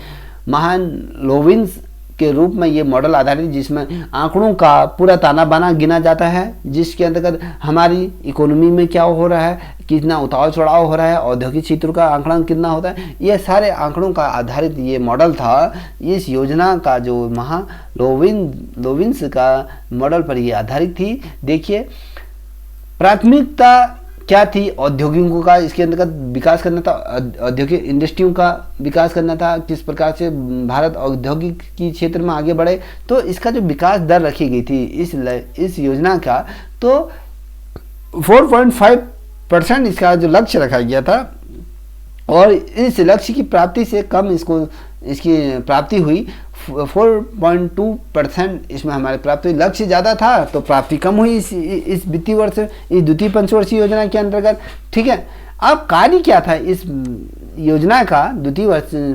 S1: महान लोविन्स के रूप में ये मॉडल आधारित, जिसमें आंकड़ों का पूरा ताना बाना गिना जाता है, जिसके अंतर्गत हमारी इकोनॉमी में क्या हो रहा है, कितना उतार चढ़ाव हो रहा है, औद्योगिक क्षेत्र का आंकड़न कितना होता है, ये सारे आंकड़ों का आधारित ये मॉडल था। इस योजना का जो लोविन्स का मॉडल पर ये आधारित थी। देखिए प्राथमिकता क्या थी, औद्योगिकों का इसके अंतर्गत विकास करना था, औद्योगिक इंडस्ट्रियों का विकास करना था, किस प्रकार से भारत औद्योगिक की क्षेत्र में आगे बढ़े। तो इसका जो विकास दर रखी गई थी इस योजना का, तो 4.5% इसका जो लक्ष्य रखा गया था, और इस लक्ष्य की प्राप्ति से कम इसकी प्राप्ति हुई। 4.2% इसमें हमारे प्राप्ति हुई। लक्ष्य ज़्यादा था तो प्राप्ति कम हुई इस वित्तीय वर्ष, इस द्वितीय पंचवर्षीय योजना के अंतर्गत। ठीक है, अब कार्य क्या था इस योजना का, द्वितीय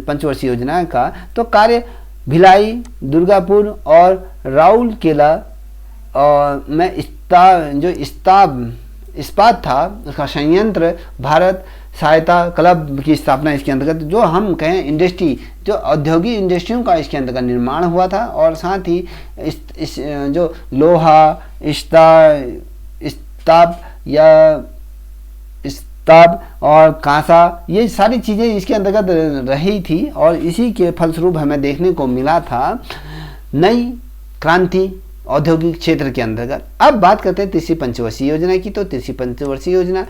S1: पंचवर्षीय योजना का? तो कार्य भिलाई, दुर्गापुर और राउरकेला में इस्पात था, उसका संयंत्र, भारत सहायता क्लब की स्थापना इसके अंतर्गत, जो हम कहें इंडस्ट्री, जो औद्योगिक इंडस्ट्रियों का इसके अंतर्गत निर्माण हुआ था। और साथ ही इस जो लोहा, इस्पात और कांसा, ये सारी चीज़ें इसके अंतर्गत रही थी, और इसी के फलस्वरूप हमें देखने को मिला था नई क्रांति औद्योगिक क्षेत्र के अंतर्गत। अब बात करते हैं तीसरी पंचवर्षीय योजना की। तो तीसरी पंचवर्षीय योजना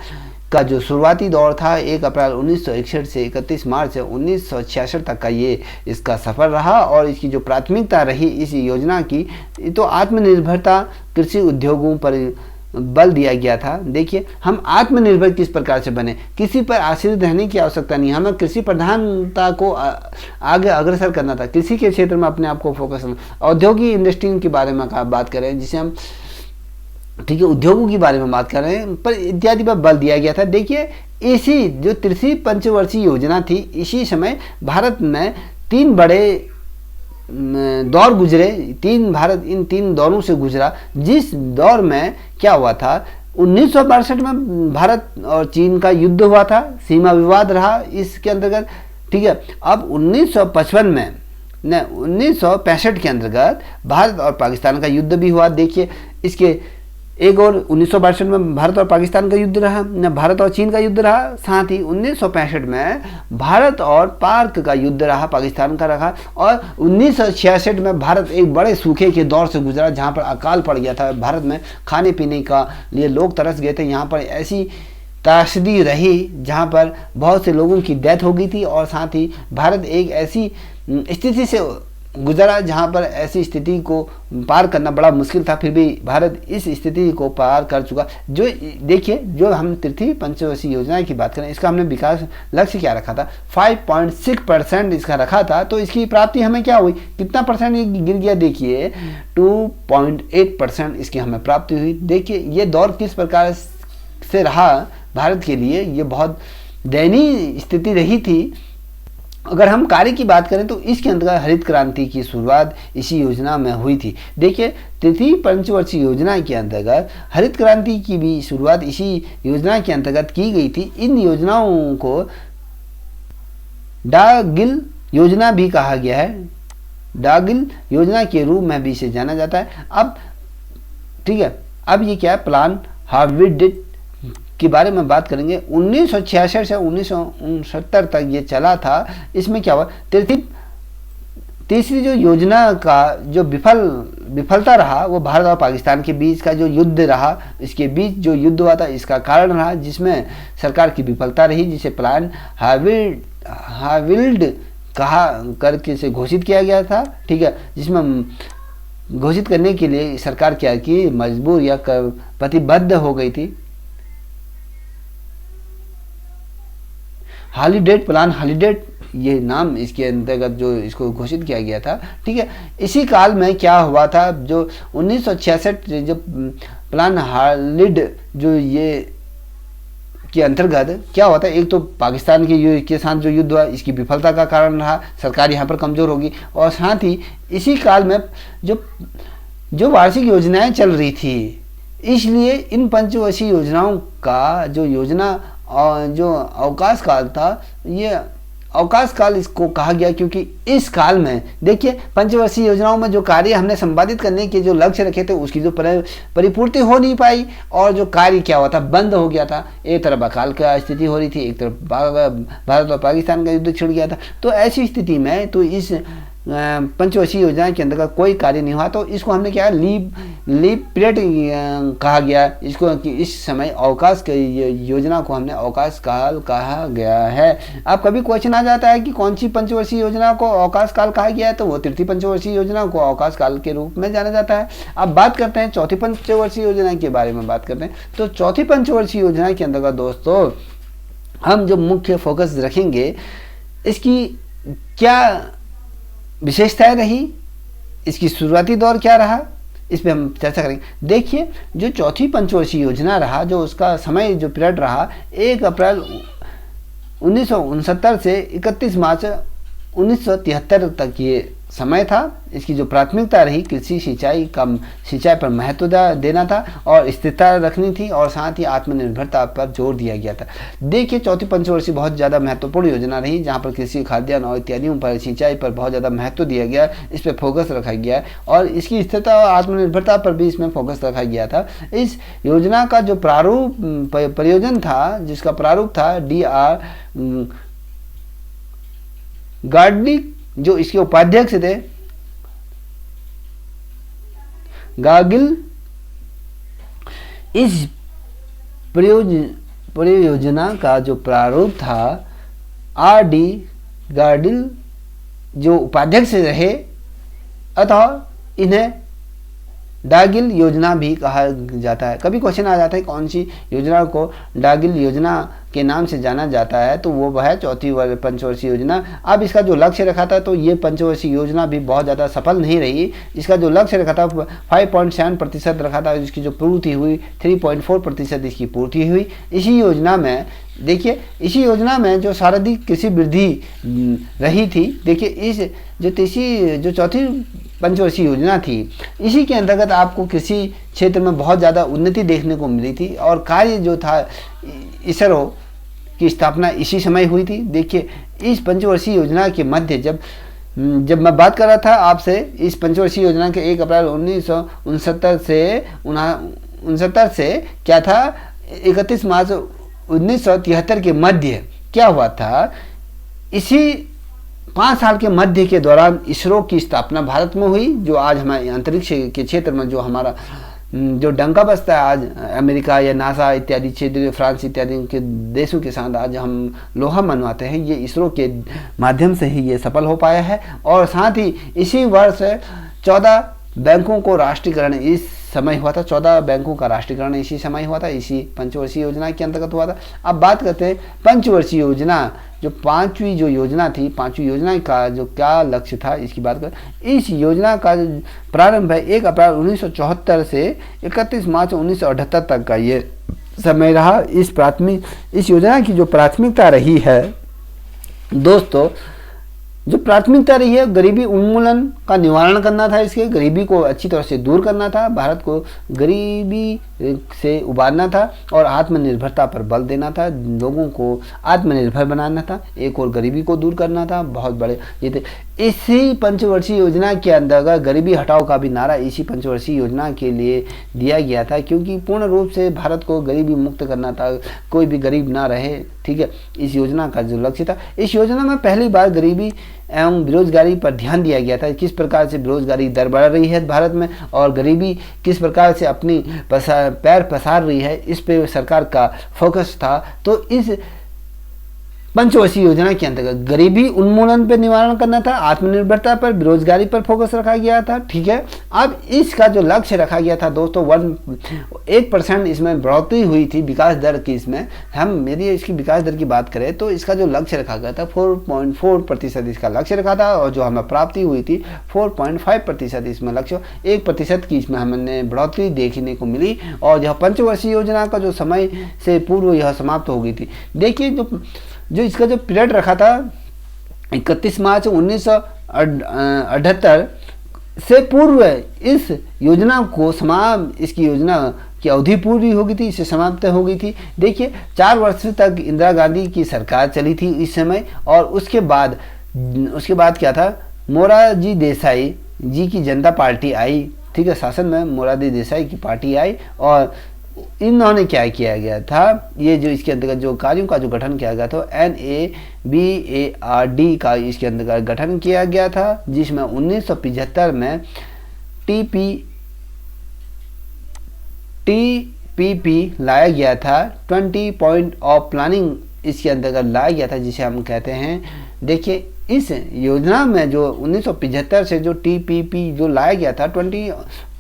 S1: का जो शुरुआती दौर था 1 अप्रैल 1961 से 31 मार्च 1966 तक का ये इसका सफ़र रहा, और इसकी जो प्राथमिकता रही इस योजना की, तो आत्मनिर्भरता, कृषि उद्योगों पर बल दिया गया था। देखिए, हम आत्मनिर्भर किस प्रकार से बने, किसी पर आश्रित रहने की आवश्यकता नहीं, हमें कृषि प्रधानता को आगे अग्रसर करना था, कृषि के क्षेत्र में अपने आप को फोकस करना। औद्योगिक इंडस्ट्री के बारे में बात करें, जिसे हम, ठीक है, उद्योगों के बारे में बात कर रहे हैं, पर इत्यादि पर बल दिया गया था। देखिए, इसी जो तीसरी पंचवर्षीय योजना थी, इसी समय भारत में 3 बड़े दौर गुजरे, भारत इन 3 दौरों से गुजरा। जिस दौर में क्या हुआ था, 1962 में भारत और चीन का युद्ध हुआ था, सीमा विवाद रहा इसके अंतर्गत। ठीक है, अब 1965 में 1965 के अंतर्गत भारत और पाकिस्तान का युद्ध भी हुआ। देखिए, इसके एक और 1962 में भारत और पाकिस्तान का युद्ध रहा, भारत और चीन का युद्ध रहा। साथ ही 1965 में भारत और पाक का युद्ध रहा, पाकिस्तान का रहा। और 1966 में भारत एक बड़े सूखे के दौर से गुजरा, जहां पर अकाल पड़ गया था। भारत में खाने पीने का लिए लोग तरस गए थे। यहाँ पर ऐसी त्रासदी रही जहाँ पर बहुत से लोगों की डेथ हो गई थी, और साथ ही भारत एक ऐसी स्थिति से गुजरा जहाँ पर ऐसी स्थिति को पार करना बड़ा मुश्किल था। फिर भी भारत इस स्थिति को पार कर चुका। जो देखिए, जो हम तृतीय पंचवर्षीय योजना की बात करें, इसका हमने विकास लक्ष्य क्या रखा था, 5.6% इसका रखा था। तो इसकी प्राप्ति हमें क्या हुई, कितना परसेंट ये गिर गया? देखिए, 2.8% इसकी हमें प्राप्ति हुई। देखिए, ये दौर किस प्रकार से रहा भारत के लिए, ये बहुत दयनीय स्थिति रही थी। अगर हम कार्य की बात करें तो इसके अंतर्गत हरित क्रांति की शुरुआत इसी योजना में हुई थी। देखिए, तृतीय पंचवर्षीय योजना के अंतर्गत हरित क्रांति की भी शुरुआत इसी योजना के अंतर्गत की गई थी। इन योजनाओं को डागिल योजना भी कहा गया है, डागिल योजना के रूप में भी इसे जाना जाता है। अब ठीक है, अब ये क्या है, प्लान हार्विड के बारे में बात करेंगे। 1966 से 1969 तक ये चला था। इसमें क्या हुआ, तीसरी जो योजना का जो विफलता रहा, वो भारत और पाकिस्तान के बीच का जो युद्ध रहा, इसके बीच जो युद्ध हुआ था, इसका कारण रहा, जिसमें सरकार की विफलता रही, जिसे प्लान हार्विल्ड कहा करके से घोषित किया गया था। ठीक है, जिसमें घोषित करने के लिए सरकार क्या की, मजबूर या प्रतिबद्ध हो गई थी। हॉलीडेट, प्लान हॉलीडेट, ये नाम इसके अंतर्गत जो इसको घोषित किया गया था। ठीक है, इसी काल में क्या हुआ था, जो 1966 जो प्लान हॉलीड जो ये के अंतर्गत क्या होता है, एक तो पाकिस्तान के साथ जो युद्ध हुआ इसकी विफलता का कारण रहा, सरकार यहाँ पर कमज़ोर होगी, और साथ ही इसी काल में जो वार्षिक योजनाएं चल रही थी, इसलिए इन पंचवर्षीय योजनाओं का जो अवकाश काल था, ये अवकाश काल इसको कहा गया, क्योंकि इस काल में देखिए पंचवर्षीय योजनाओं में जो कार्य हमने संपादित करने के जो लक्ष्य रखे थे उसकी जो परिपूर्ति हो नहीं पाई, और जो कार्य क्या हुआ था, बंद हो गया था। एक तरफ अकाल की स्थिति हो रही थी, एक तरफ भारत और पाकिस्तान का युद्ध छिड़ गया था। तो ऐसी स्थिति में तो इस पंचवर्षीय योजना के अंतर्गत कोई कार्य नहीं हुआ, तो इसको हमने क्या लीप पीरियड कहा गया, इसको कि इस समय अवकाश योजना को हमने अवकाश काल कहा गया है। अब कभी क्वेश्चन आ जाता है कि कौन सी पंचवर्षीय योजना को अवकाश काल कहा गया है, तो वो तृतीय पंचवर्षीय योजना को अवकाश काल के रूप में जाना जाता है। अब बात करते हैं चौथी पंचवर्षीय योजना के बारे में बात करते हैं। तो चौथी पंचवर्षीय योजना के अंतर्गत दोस्तों हम जो मुख्य फोकस रखेंगे, इसकी क्या विशेषताएं रही, इसकी शुरुआती दौर क्या रहा, इस पर हम चर्चा करेंगे। देखिए जो चौथी पंचवर्षीय योजना रहा, जो उसका समय जो पीरियड रहा 1 अप्रैल 1969 से 31 मार्च 1973 तक ये समय था। इसकी जो प्राथमिकता रही कृषि सिंचाई पर महत्व देना था और स्थिरता रखनी थी, और साथ ही आत्मनिर्भरता पर जोर दिया गया था। देखिए चौथी पंचवर्षीय बहुत ज़्यादा महत्वपूर्ण योजना रही, जहां पर कृषि, खाद्यान्न और इत्यादियों पर, सिंचाई पर बहुत ज़्यादा महत्व दिया गया, इस पर फोकस रखा गया, और इसकी स्थिरता और आत्मनिर्भरता पर भी इसमें फोकस रखा गया था। इस योजना का जो प्रयोजन था, जिसका प्रारूप था DR गार्डनिक, जो इसके उपाध्यक्ष थे गागिल, इस परियोजना का जो प्रारूप था RD गार्डिल जो उपाध्यक्ष रहे, अतः इन्हें डागिल योजना भी कहा जाता है। कभी क्वेश्चन आ जाता है कौन सी योजना को डागिल योजना के नाम से जाना जाता है, तो वो है चौथी पंचवर्षीय योजना। अब इसका जो लक्ष्य रखा था, तो ये पंचवर्षीय योजना भी बहुत ज़्यादा सफल नहीं रही। इसका जो लक्ष्य रखा था 5.7% रखा था, इसकी जो पूर्ति हुई 3.4% इसकी पूर्ति हुई। इसी योजना में देखिए, इसी योजना में जो सर्वाधिक कृषि वृद्धि रही थी। देखिए इस जो चौथी पंचवर्षीय योजना थी, इसी के अंतर्गत आपको कृषि क्षेत्र में बहुत ज़्यादा उन्नति देखने को मिली थी, और कार्य जो था इसरो की स्थापना इसी समय हुई थी। देखिए इस पंचवर्षीय योजना के मध्य जब मैं बात कर रहा था आपसे, इस पंचवर्षीय योजना के 1 अप्रैल 1969 से क्या था, 31 मार्च 1973 के मध्य क्या हुआ था, इसी 5 साल के मध्य के दौरान इसरो की स्थापना भारत में हुई, जो आज हमारे अंतरिक्ष के क्षेत्र में जो हमारा जो डंका बजता है आज अमेरिका या नासा इत्यादि क्षेत्र, फ्रांस इत्यादि के देशों के साथ आज हम लोहा मनवाते हैं, ये इसरो के माध्यम से ही ये सफल हो पाया है। और साथ ही इसी वर्ष 14 बैंकों को राष्ट्रीयकरण इस समय हुआ था, 14 बैंकों का राष्ट्रीयकरण इसी समय हुआ था, इसी पंचवर्षीय योजना के अंतर्गत हुआ था। अब बात करते हैं पंचवर्षीय योजना, जो पांचवी जो योजना थी, पांचवी योजना का जो क्या लक्ष्य था इसकी बात करें। इस योजना का प्रारंभ है 1 अप्रैल 1974 से 31 मार्च 1978 तक का ये समय रहा। इस योजना की जो प्राथमिकता रही है दोस्तों, जो प्राथमिकता रही है गरीबी उन्मूलन का निवारण करना था, इसके गरीबी को अच्छी तरह से दूर करना था, भारत को गरीबी से उबारना था और आत्मनिर्भरता पर बल देना था, लोगों को आत्मनिर्भर बनाना था, एक और गरीबी को दूर करना था। बहुत बड़े ये थे। इसी पंचवर्षीय योजना के अंतर्गत गरीबी हटाओ का भी नारा इसी पंचवर्षीय योजना के लिए दिया गया था, क्योंकि पूर्ण रूप से भारत को गरीबी मुक्त करना था, कोई भी गरीब ना रहे। ठीक है, इस योजना का जो लक्ष्य था, इस योजना में पहली बार गरीबी एवं बेरोजगारी पर ध्यान दिया गया था। किस प्रकार से बेरोजगारी दर बढ़ रही है भारत में और गरीबी किस प्रकार से अपनी पैर पसार रही है, इस पे सरकार का फोकस था। तो इस पंचवर्षीय योजना के अंतर्गत गरीबी उन्मूलन पर निवारण करना था, आत्मनिर्भरता पर, बेरोजगारी पर फोकस रखा गया था। ठीक है, अब इसका जो लक्ष्य रखा गया था दोस्तों, 1% इसमें बढ़ोतरी हुई थी विकास दर की। इसमें हम यदि इसकी विकास दर की बात करें तो इसका जो लक्ष्य रखा गया था 4.4% इसका लक्ष्य रखा था, और जो हमें प्राप्ति हुई थी 4.5% इसमें लक्ष्य, 1% की इसमें हमने बढ़ोतरी देखने को मिली। और यह पंचवर्षीय योजना का जो समय से पूर्व यह समाप्त हो गई थी। देखिए जो इसका जो पीरियड रखा था 31 मार्च 1978 से पूर्व इस योजना को इसकी योजना की अवधि पूरी हो गई थी, इसे समाप्त हो गई थी। देखिए 4 वर्ष तक इंदिरा गांधी की सरकार चली थी इस समय, और उसके बाद क्या था, मोरारजी देसाई जी की जनता पार्टी आई, ठीक है, शासन में मोरारजी देसाई की पार्टी आई, और इन्होंने क्या किया गया था, ये जो इसके अंतर्गत जो कार्यों का जो गठन किया गया था NABARD का इसके अंतर्गत गठन किया गया था, जिसमें 1975 में TPP लाया गया था, 20 पॉइंट ऑफ प्लानिंग इसके अंतर्गत लाया गया था, जिसे हम कहते हैं। देखिए इस योजना में जो 1975 से जो TPP जो लाया गया था, 20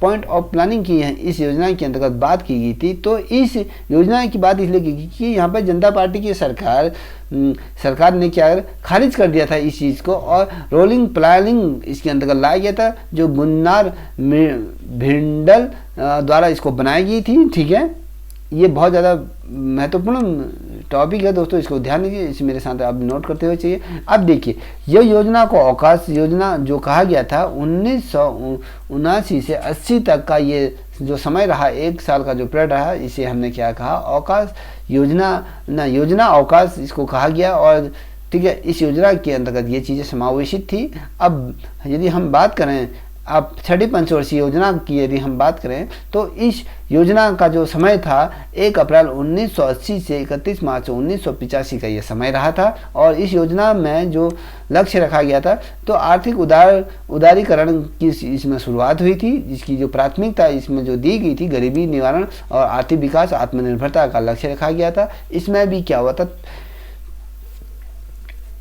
S1: पॉइंट ऑफ प्लानिंग की है, इस योजना के अंतर्गत बात की गई थी। तो इस योजना की बात इसलिए की कि यहाँ पर जनता पार्टी की सरकार ने क्या खारिज कर दिया था इस चीज़ को, और रोलिंग प्लानिंग इसके अंतर्गत लाया गया था, जो गुन्नार भिंडल द्वारा इसको बनाई गई थी, ठीक है। ये बहुत ज़्यादा महत्वपूर्ण टॉपिक है दोस्तों, इसको ध्यान दीजिए, इसे मेरे साथ आप नोट करते हुए चाहिए। अब देखिए यह योजना को अवकाश योजना जो कहा गया था 1979 से 80 तक का ये जो समय रहा, 1 साल का जो पीरियड रहा, इसे हमने क्या कहा, अवकाश योजना अवकाश इसको कहा गया। और ठीक है, इस योजना के अंतर्गत ये चीज़ें समावेशित थी। अब यदि हम बात करें अब छठी पंचवर्षीय योजना की यदि हम बात करें तो इस योजना का जो समय था 1 अप्रैल 1980 से 31 मार्च 1985 का ये समय रहा था। और इस योजना में जो लक्ष्य रखा गया था तो आर्थिक उदारीकरण की इसमें शुरुआत हुई थी, जिसकी जो प्राथमिकता इसमें जो दी गई थी गरीबी निवारण और आर्थिक विकास आत्मनिर्भरता का लक्ष्य रखा गया था। इसमें भी क्या हुआ था,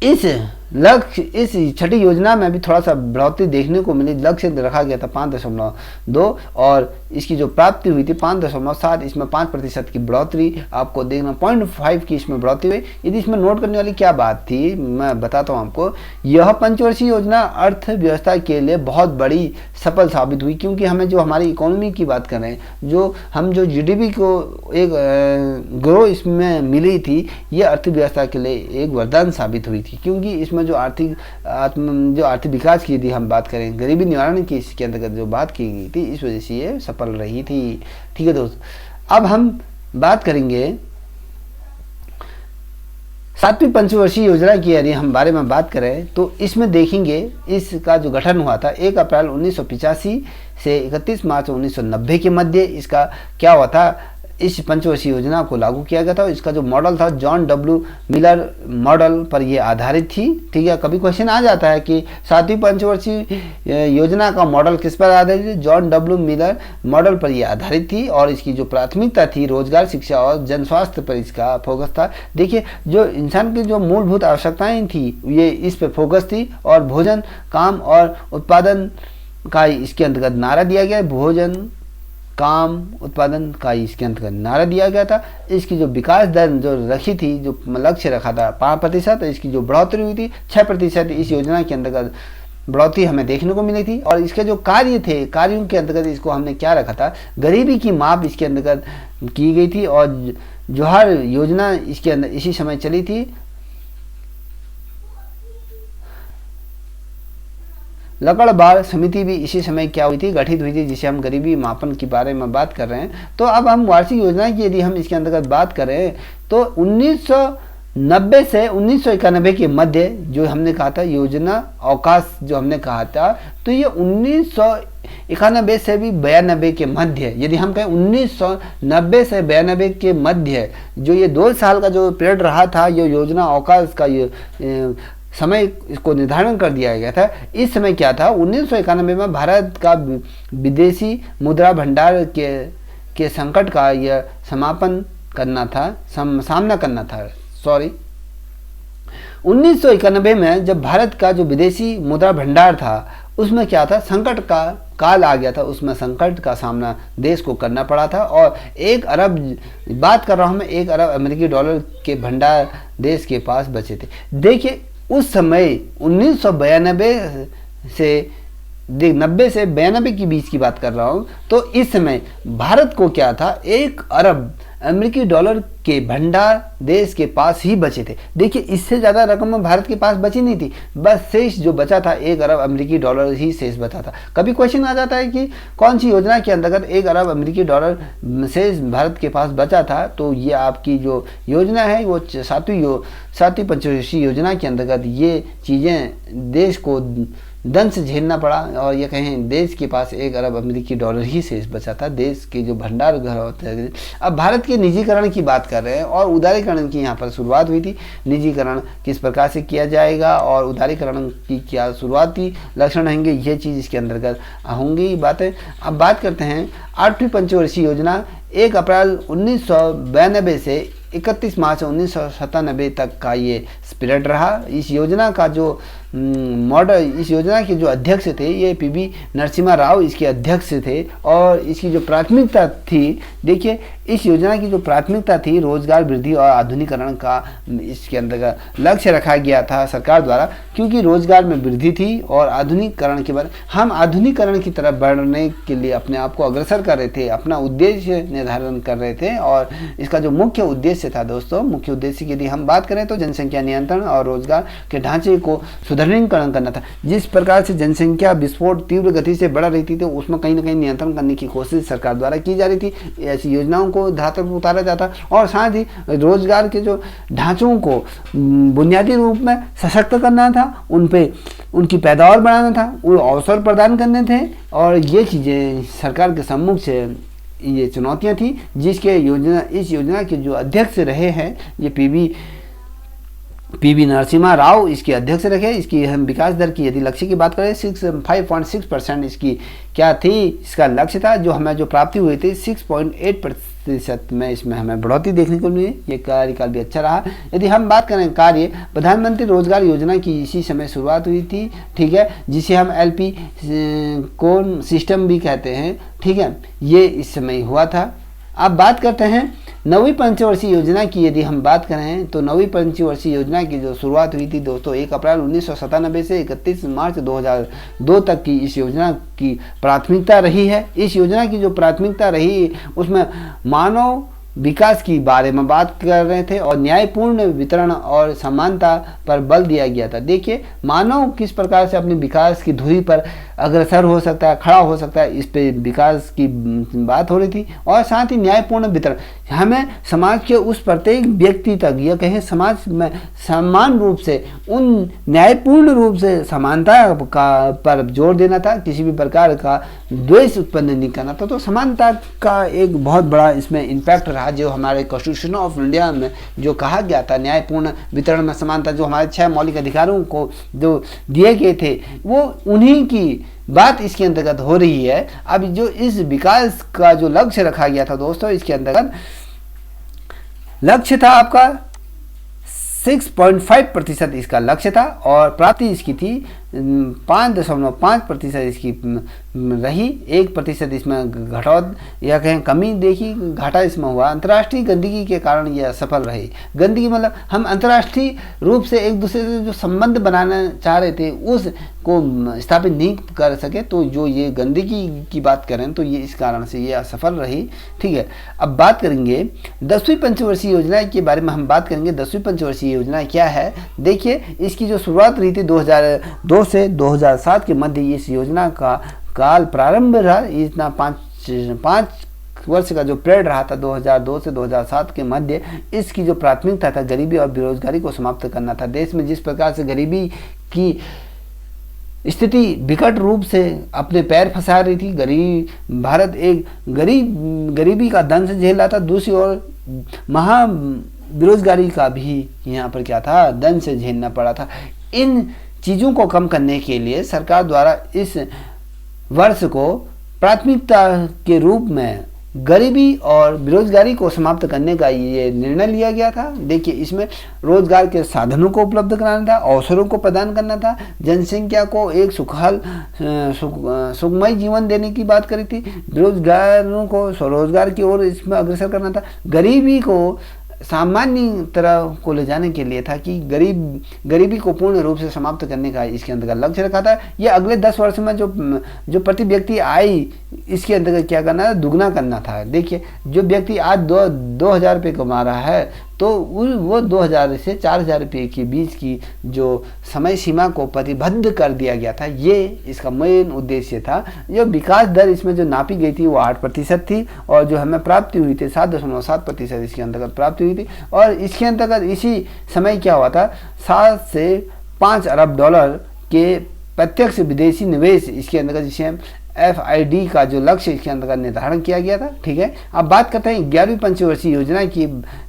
S1: इस छठी योजना में भी थोड़ा सा बढ़ोतरी देखने को मिली। लक्ष्य रखा गया था 5.2 और इसकी जो प्राप्ति हुई थी 5.7, इसमें 5% की बढ़ोतरी आपको देखना, 0.5 की इसमें बढ़ोतरी हुई। यदि इसमें नोट करने वाली क्या बात थी मैं बताता हूँ आपको। यह पंचवर्षीय योजना अर्थव्यवस्था के लिए बहुत बड़ी सफल साबित हुई, क्योंकि हमें जो हमारी इकोनॉमी की बात कर रहे हैं, जो GDP को एक ग्रोथ इसमें मिली थी, ये अर्थव्यवस्था के लिए एक वरदान साबित हुई थी, क्योंकि इसमें जो आर्थिक विकास की यदि हम बात करें, गरीबी निवारण की इसके अंतर्गत जो बात की गई थी, इस वजह से ये सफल रही थी। ठीक है दोस्त, अब हम बात करेंगे 7वीं पंचवर्षीय योजना की यदि हम बारे में बात करें तो इसमें देखेंगे इसका जो गठन हुआ था 1 अप्रैल 1985 से 31 मार्च 1990 के मध्य इसका क्या हुआ था, इस पंचवर्षीय योजना को लागू किया गया था। इसका जो मॉडल था जॉन W मिलर मॉडल पर ये आधारित थी। ठीक है, कभी क्वेश्चन आ जाता है कि 7वीं पंचवर्षीय योजना का मॉडल किस पर आधारित है, जॉन W मिलर मॉडल पर ये आधारित थी। और इसकी जो प्राथमिकता थी रोजगार, शिक्षा और जन स्वास्थ्य पर इसका फोकस था। देखिए जो इंसान की जो मूलभूत आवश्यकताएं थी ये इस पर फोकस थी, और भोजन, काम और उत्पादन का इसके अंतर्गत नारा दिया गया। भोजन, काम, उत्पादन का इसके अंतर्गत नारा दिया गया था। इसकी जो विकास दर जो रखी थी, जो लक्ष्य रखा था 5%, इसकी जो बढ़ोतरी हुई थी 6% इस योजना के अंतर्गत बढ़ोतरी हमें देखने को मिली थी। और इसके जो कार्य थे, कार्यों के अंतर्गत इसको हमने क्या रखा था, गरीबी की माप इसके अंतर्गत की गई थी। और जोहर योजना इसके अंदर इसी समय चली थी। लकड़बाड़ समिति भी इसी समय क्या हुई थी, गठित हुई थी, जिसे हम गरीबी मापन के बारे में बात कर रहे हैं। तो अब हम वार्षिक योजना की यदि हम इसके अंतर्गत बात करें तो 1990 से 1991 के मध्य जो हमने कहा था योजना अवकाश जो हमने कहा था, तो ये 1991 से भी 92 के मध्य, यदि हम कहें 1990 से 92 के मध्य जो ये 2 साल का जो पीरियड रहा था, ये योजना अवकाश का ये समय इसको निर्धारण कर दिया गया था। इस समय क्या था, 1991 में भारत का विदेशी मुद्रा भंडार के संकट का यह सामना करना था। 1991 में जब भारत का जो विदेशी मुद्रा भंडार था उसमें क्या था, संकट का काल आ गया था, उसमें संकट का सामना देश को करना पड़ा था और 1 अरब, बात कर रहा हूँ मैं, 1 अरब अमेरिकी डॉलर के भंडार देश के पास बचे थे। देखिए उस समय 1992 से 90 से 92 के बीच की बात कर रहा हूँ, तो इस समय भारत को क्या था, 1 अरब अमेरिकी डॉलर के भंडार देश के पास ही बचे थे। देखिए इससे ज़्यादा रकम भारत के पास बची नहीं थी, बस शेष जो बचा था 1 अरब अमेरिकी डॉलर ही शेष बचा था। कभी क्वेश्चन आ जाता है कि कौन सी योजना के अंतर्गत 1 अरब अमेरिकी डॉलर शेष भारत के पास बचा था, तो ये आपकी जो योजना है वो सातवीं पंचवर्षीय योजना के अंतर्गत ये चीज़ें देश को दंश झेलना पड़ा और ये कहें देश के पास 1 अरब अमेरिकी डॉलर ही शेष बचा था, देश के जो भंडार घर होते हैं। अब भारत के निजीकरण की बात कर रहे हैं और उदारीकरण की यहाँ पर शुरुआत हुई थी। निजीकरण किस प्रकार से किया जाएगा और उदारीकरण की क्या शुरुआत की लक्षण रहेंगे, ये चीज़ इसके अंतर्गत होंगी बातें। अब बात करते हैं 8वीं पंचवर्षीय योजना 1 अप्रैल 1992 से 31 मार्च 1997 तक का ये पीरियड रहा। इस योजना का जो इस योजना के जो अध्यक्ष थे ये पीवी नरसिम्हा राव इसके अध्यक्ष थे और इसकी जो प्राथमिकता थी, देखिए इस योजना की जो प्राथमिकता थी रोजगार वृद्धि और आधुनिकीकरण का इसके अंतर्गत लक्ष्य रखा गया था सरकार द्वारा, क्योंकि रोजगार में वृद्धि थी और आधुनिकीकरण के बाद हम आधुनिकीकरण की तरफ बढ़ने के लिए अपने आप को अग्रसर कर रहे थे, अपना उद्देश्य निर्धारण कर रहे थे। और इसका जो मुख्य उद्देश्य था दोस्तों, मुख्य उद्देश्य की यदि हम बात करें तो जनसंख्या नियंत्रण और रोजगार के ढांचे को सुदृढ़ीकरण करना था। जिस प्रकार से जनसंख्या विस्फोट तीव्र गति से बढ़ रही थी तो उसमें कहीं ना कहीं नियंत्रण करने की कोशिश सरकार द्वारा की जा रही थी। ऐसी योजनाओं को धरातल पर उतारा जाता और साथ ही रोजगार के जो ढांचों को बुनियादी रूप में सशक्त करना था, उन पे उनकी पैदावार बढ़ाना था, वो अवसर प्रदान करने थे और ये चीज़ें सरकार के सम्मुख से ये चुनौतियाँ थी, जिसके इस योजना के जो अध्यक्ष रहे हैं ये पीवी नरसिम्हा राव इसके अध्यक्ष रखे। इसकी हम विकास दर की यदि लक्ष्य की बात करें 5.6% इसकी क्या थी, इसका लक्ष्य था। जो हमें जो प्राप्ति हुई थी 6.8% में इसमें हमें बढ़ोतरी देखने को मिली। ये कार्यकाल भी अच्छा रहा। यदि हम बात करें कार्य, प्रधानमंत्री रोजगार योजना की इसी समय शुरुआत हुई थी, ठीक है, जिसे हम LP कोन सिस्टम भी कहते हैं, ठीक है, ये इस समय हुआ था। अब बात करते हैं 9वीं पंचवर्षीय योजना की। यदि हम बात करें तो 9वीं पंचवर्षीय योजना की जो शुरुआत हुई थी दोस्तों 1 अप्रैल 1997 से 31 मार्च 2002 तक की इस योजना की प्राथमिकता रही है। इस योजना की जो प्राथमिकता रही उसमें मानव विकास की बारे में बात कर रहे थे और न्यायपूर्ण वितरण और समानता पर बल दिया गया था। देखिए मानव किस प्रकार से अपने विकास की धुरी पर अग्रसर हो सकता है, खड़ा हो सकता है, इस पे विकास की बात हो रही थी। और साथ ही न्यायपूर्ण वितरण, हमें समाज के उस प्रत्येक व्यक्ति तक यह कहें समाज में समान रूप से उन न्यायपूर्ण रूप से समानता का पर जोर देना था, किसी भी प्रकार का द्वेष उत्पन्न नहीं करना था। तो समानता का एक बहुत बड़ा इसमें इम्पैक्ट रहा, जो हमारे कॉन्स्टिट्यूशन ऑफ इंडिया में जो कहा गया था न्यायपूर्ण वितरण में समानता, जो हमारे 6 मौलिक अधिकारों को जो दिए गए थे वो उन्हीं की बात इसके अंतर्गत हो रही है। अब जो इस विकास का जो लक्ष्य रखा गया था दोस्तों, इसके अंतर्गत लक्ष्य था आपका 6.5% इसका लक्ष्य था और प्राप्ति इसकी थी 5.5% इसकी रही। 1% इसमें घटोत या कहें कमी देखी, घाटा इसमें हुआ। अंतर्राष्ट्रीय गंदगी के कारण यह असफल रही। गंदगी मतलब हम अंतर्राष्ट्रीय रूप से एक दूसरे से जो संबंध बनाना चाह रहे थे उस को स्थापित नहीं कर सके, तो जो ये गंदगी की बात करें तो ये इस कारण से ये असफल रही, ठीक है। अब बात करेंगे 10वीं पंचवर्षीय योजना के बारे में। हम बात करेंगे 10वीं पंचवर्षीय योजना क्या है। देखिए इसकी जो शुरुआत रही थी 2002 से 2007 के मध्य इस योजना का काल प्रारंभ रहा। इतना 5 वर्ष का जो पीरियड रहा था 2002 से 2007 के मध्य, इसकी जो प्राथमिकता था गरीबी और बेरोजगारी को समाप्त करना था। देश में जिस प्रकार से गरीबी की स्थिति विकट रूप से अपने पैर फंसा रही थी, भारत एक गरीबी का दंश झेल रहा था, दूसरी ओर महा बेरोजगारी का भी यहाँ पर क्या था, दंश झेलना पड़ा था। इन चीज़ों को कम करने के लिए सरकार द्वारा इस वर्ष को प्राथमिकता के रूप में गरीबी और बेरोजगारी को समाप्त करने का ये निर्णय लिया गया था। देखिए, इसमें रोजगार के साधनों को उपलब्ध कराना था, अवसरों को प्रदान करना था, जनसंख्या को एक सुखमय जीवन देने की बात करी थी, बेरोजगारों को स्वरोजगार की ओर इसमें अग्रसर करना था, गरीबी को सामान्य तरह को ले जाने के लिए था कि गरीबी को पूर्ण रूप से समाप्त करने का इसके अंतर्गत लक्ष्य रखा था। ये अगले 10 वर्ष में जो प्रति व्यक्ति आय इसके अंतर्गत क्या करना था, दुगना करना था। देखिए, जो व्यक्ति आज 2,000 रुपये कमा रहा है तो वो 2,000 से 4,000 रुपये के बीच की जो समय सीमा को प्रतिबद्ध कर दिया गया था, ये इसका मेन उद्देश्य था। जो विकास दर इसमें जो नापी गई थी वो 8% थी और जो हमें प्राप्ति हुई थी 7.7% इसके अंतर्गत प्राप्ति हुई थी। और इसके अंतर्गत इसी समय क्या हुआ था, 7 से 5 अरब डॉलर के प्रत्यक्ष विदेशी निवेश इसके अंतर्गत जिसे FID का जो लक्ष्य इसके अंतर्गत निर्धारण किया गया था। ठीक है, अब बात करते हैं 11वीं पंचवर्षीय योजना की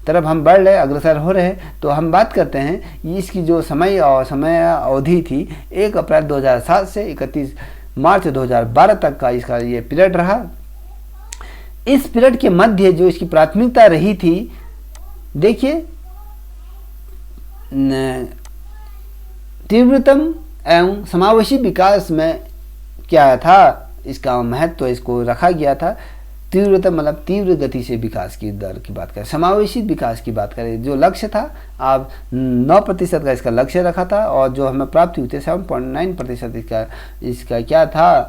S1: तरफ हम बढ़ रहे, अग्रसर हो रहे। तो हम बात करते हैं इसकी जो समय अवधि थी 1 अप्रैल 2007 से 31 मार्च 2012 तक का इसका ये पीरियड रहा। इस पीरियड के मध्य जो इसकी प्राथमिकता रही थी, देखिए, तीव्रतम एवं समावेशी विकास में क्या था, इसका महत्व इसको रखा गया था। तीव्रता मतलब तीव्र गति से विकास की दर की बात करें, समावेशी विकास की बात करें, जो लक्ष्य था आप 9% का इसका लक्ष्य रखा था और जो हमें प्राप्ति हुई थी 7.9% इसका क्या था,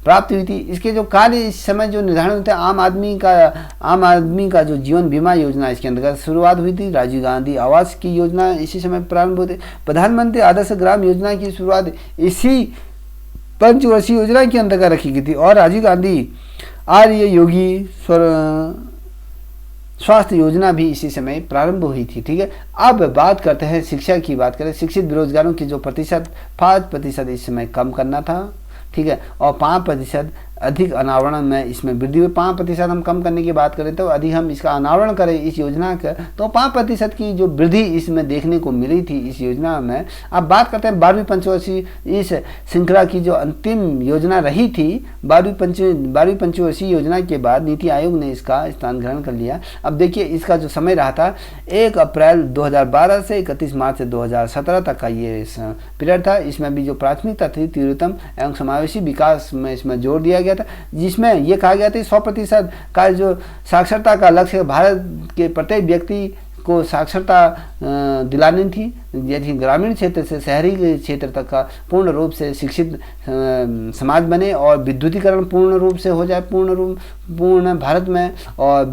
S1: प्राप्ति हुई थी। इसके जो कार्य इस समय जो निर्धारण होते हैं, आम आदमी का जो जीवन बीमा योजना इसके अंतर्गत शुरुआत हुई थी। राजीव गांधी आवास की योजना इसी समय प्रारंभ हुई थी। प्रधानमंत्री आदर्श ग्राम योजना की शुरुआत इसी पंचवर्षीय योजना के अंतर्गत रखी गई थी और राजीव गांधी आर्य योगी स्वास्थ्य योजना भी इसी समय प्रारंभ हुई थी। ठीक है, अब बात करते हैं शिक्षा की बात करें। शिक्षित बेरोजगारों की जो प्रतिशत 5% इस समय कम करना था। ठीक है, और 5% अधिक अनावरण में इसमें वृद्धि हुई। 5% हम कम करने की बात करें तो अधिक हम इसका अनावरण करें इस योजना का तो 5% की जो वृद्धि इसमें देखने को मिली थी इस योजना में। अब बात करते हैं 12वीं पंचवर्षीय इस श्रृंखला की जो अंतिम योजना रही थी। 12वीं पंचवर्षीय योजना के बाद नीति आयोग ने इसका स्थान ग्रहण कर लिया। अब देखिए, इसका जो समय रहा था 1 अप्रैल 2012 से 31 मार्च 2017 तक का ये पीरियड था। इसमें भी जो प्राथमिकता थी तीव्रतम एवं समावेशी विकास में इसमें जोर दिया गया था, जिसमें यह कहा गया था 100% का जो साक्षरता का लक्ष्य भारत के प्रत्येक व्यक्ति को साक्षरता दिलानी थी। यदि ग्रामीण क्षेत्र से शहरी क्षेत्र तक का पूर्ण रूप से शिक्षित समाज बने और विद्युतीकरण पूर्ण रूप से हो जाए, पूर्ण भारत में, और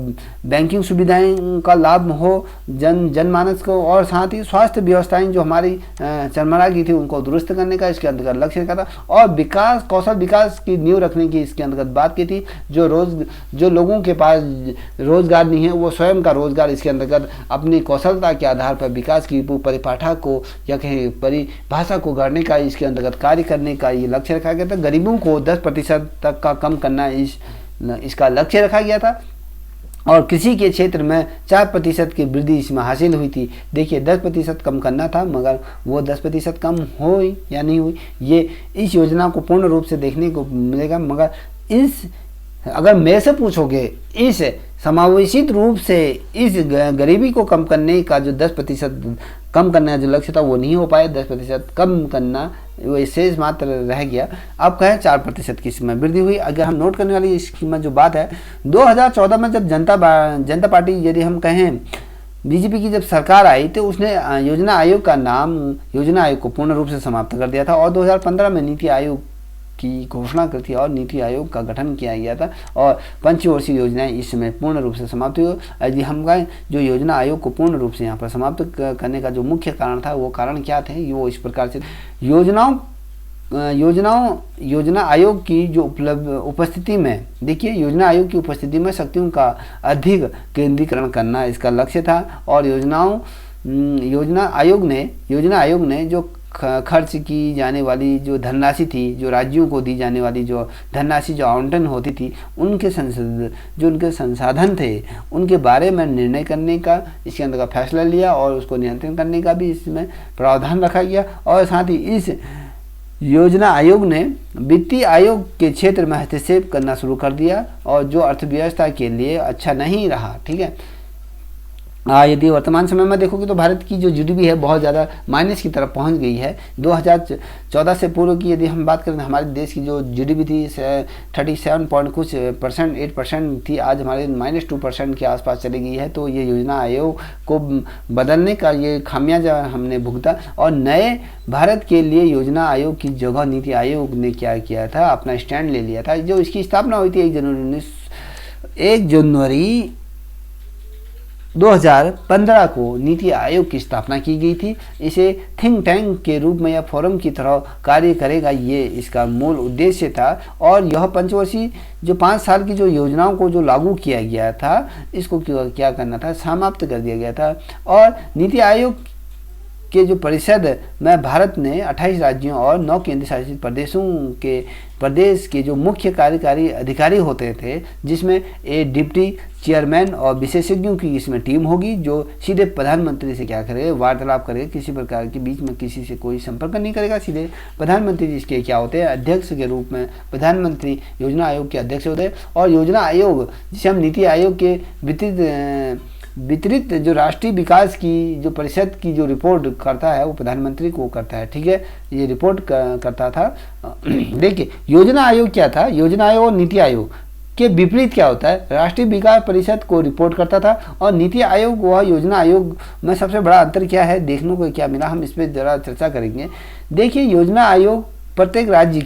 S1: बैंकिंग सुविधाएं का लाभ हो जनमानस को, और साथ ही स्वास्थ्य व्यवस्थाएं जो हमारी चरमरा गई थी उनको दुरुस्त करने का इसके अंतर्गत लक्ष्य रखा था। और विकास, कौशल विकास की नींव रखने की इसके अंतर्गत बात की थी। जो लोगों के पास रोजगार नहीं है वो स्वयं का रोजगार इसके अंतर्गत अपनी कौशलता के आधार पर विकास की परिपाठा को या कहीं परिभाषा को गढ़ने का इसके अंतर्गत कार्य करने का ये लक्ष्य रखा गया था। गरीबों को 10% तक का कम करना इसका लक्ष्य रखा गया था और कृषि के क्षेत्र में 4% की वृद्धि इसमें हासिल हुई थी। देखिए, 10% कम करना था मगर वो 10% कम हुई या नहीं हुई, ये इस योजना को पूर्ण रूप से देखने को मिलेगा। मगर अगर मेरे से पूछोगे, इस समावेशित रूप से इस गरीबी को कम करने का जो 10% कम करना जो लक्ष्य था वो नहीं हो पाया। 10% कम करना वो शेष मात्र रह गया। अब कहें 4% की इसमें वृद्धि हुई। अगर हम नोट करने वाली इसकी जो बात है, 2014 में जब जनता पार्टी, यदि हम कहें बीजेपी की जब सरकार आई तो उसने योजना आयोग का नाम योजना आयोग को पूर्ण रूप से समाप्त कर दिया था और 2015 में नीति आयोग की घोषणा की थी और नीति आयोग का गठन किया गया था और पंचवर्षीय योजनाएं इस समय पूर्ण रूप से समाप्त हुई। यदि हम कहें जो योजना आयोग को पूर्ण रूप से यहाँ पर समाप्त करने का जो मुख्य कारण था वो कारण क्या थे, वो इस प्रकार से योजना आयोग की जो उपस्थिति में, देखिए, योजना आयोग की उपस्थिति में शक्तियों का अधिक केंद्रीकरण करना इसका लक्ष्य था। और योजना आयोग ने जो खर्च की जाने वाली जो धनराशि थी, जो राज्यों को दी जाने वाली जो धनराशि जो आवंटन होती थी, उनके संसाधन थे उनके बारे में निर्णय करने का इसके अंदर का फैसला लिया और उसको नियंत्रण करने का भी इसमें प्रावधान रखा गया। और साथ ही इस योजना आयोग ने वित्तीय आयोग के क्षेत्र में हस्तक्षेप करना शुरू कर दिया और जो अर्थव्यवस्था के लिए अच्छा नहीं रहा। ठीक है, यदि वर्तमान समय में देखोगे तो भारत की जो जीडीपी है बहुत ज़्यादा माइनस की तरफ पहुंच गई है। 2014 से पूर्व की यदि हम बात करें तो हमारे देश की जो जीडीपी थी 37 पॉइंट कुछ परसेंट 8% थी, आज हमारे -2% के आसपास चली गई है। तो ये योजना आयोग को बदलने का ये खामियाजा हमने भुगता और नए भारत के लिए योजना आयोग की जगह नीति आयोग ने क्या किया था, अपना स्टैंड ले लिया था। जो इसकी स्थापना हुई थी 1 जनवरी 2015 को नीति आयोग की स्थापना की गई थी। इसे थिंक टैंक के रूप में या फोरम की तरह कार्य करेगा, ये इसका मूल उद्देश्य था। और यह पंचवर्षीय जो 5 साल की जो योजनाओं को जो लागू किया गया था, इसको क्या करना था, समाप्त कर दिया गया था। और नीति आयोग के जो परिषद में भारत ने 28 राज्यों और 9 केंद्र शासित प्रदेश के जो मुख्य कार्यकारी अधिकारी होते थे, जिसमें एक डिप्टी चेयरमैन और विशेषज्ञों की इसमें टीम होगी, जो सीधे प्रधानमंत्री से क्या करेगा, वार्तालाप करेगा, किसी प्रकार के बीच में किसी से कोई संपर्क नहीं करेगा। सीधे प्रधानमंत्री जिसके क्या होते हैं, अध्यक्ष के रूप में प्रधानमंत्री योजना आयोग के अध्यक्ष होते हैं। और योजना आयोग जिसे हम नीति आयोग के वितरित जो राष्ट्रीय विकास की जो परिषद की जो रिपोर्ट करता है वो प्रधानमंत्री को करता है। ठीक है, ये रिपोर्ट करता था। देखिए योजना आयोग क्या था, योजना आयोग और नीति आयोग के विपरीत क्या होता है, राष्ट्रीय विकास परिषद को रिपोर्ट करता था और नीति आयोग वह योजना आयोग में सबसे बड़ा अंतर क्या है, देखने को क्या मिला, हम इस पर ज़रा चर्चा करेंगे। देखिए योजना आयोग प्रत्येक राज्य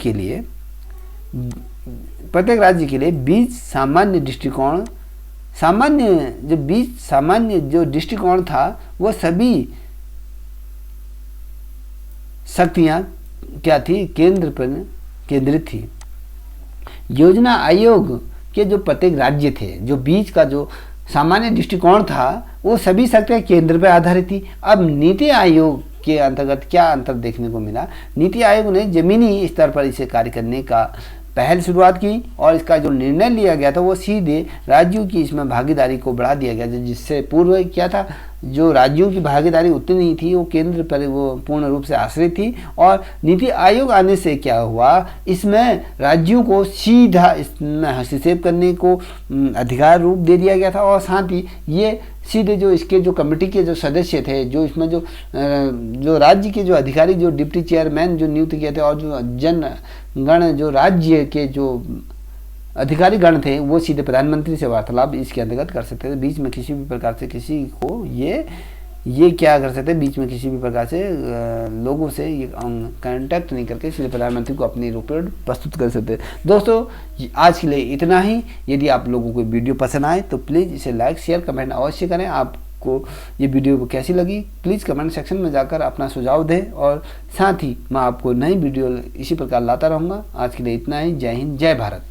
S1: के लिए 20 सामान्य दृष्टिकोण, सामान्य जो दृष्टिकोण था वो सभी शक्तियां क्या थी, केंद्र पर केंद्रित थी। योजना आयोग के जो प्रत्येक राज्य थे, जो बीच का जो सामान्य दृष्टिकोण था वो सभी शक्तियां केंद्र पर आधारित थी। अब नीति आयोग के अंतर्गत क्या अंतर देखने को मिला, नीति आयोग ने जमीनी स्तर पर इसे कार्य करने का पहल शुरुआत की और इसका जो निर्णय लिया गया था वो सीधे राज्यों की इसमें भागीदारी को बढ़ा दिया गया, जिससे पूर्व क्या था, जो राज्यों की भागीदारी उतनी नहीं थी, वो केंद्र पर वो पूर्ण रूप से आश्रित थी। और नीति आयोग आने से क्या हुआ, इसमें राज्यों को सीधा इसमें हस्तक्षेप करने को अधिकार रूप दे दिया गया था। और साथ ही ये सीधे जो इसके जो कमेटी के जो सदस्य थे, जो इसमें जो राज्य के जो अधिकारी, जो डिप्टी चेयरमैन जो नियुक्त किए थे, और जो जनगण जो राज्य के जो अधिकारी गण थे, वो सीधे प्रधानमंत्री से वार्तालाप इसके अंतर्गत कर सकते थे। बीच में किसी भी प्रकार से किसी को ये क्या कर सकते, बीच में किसी भी प्रकार से लोगों से ये कांटेक्ट नहीं करके सीधे प्रधानमंत्री को अपनी रिपोर्ट प्रस्तुत कर सकते। दोस्तों आज के लिए इतना ही। यदि आप लोगों को वीडियो पसंद आए तो प्लीज़ इसे लाइक शेयर कमेंट अवश्य करें। आपको ये वीडियो कैसी लगी प्लीज़ कमेंट सेक्शन में जाकर अपना सुझाव दें, और साथ ही मैं आपको नई वीडियो इसी प्रकार लाता रहूँगा। आज के लिए इतना ही। जय हिंद, जय भारत।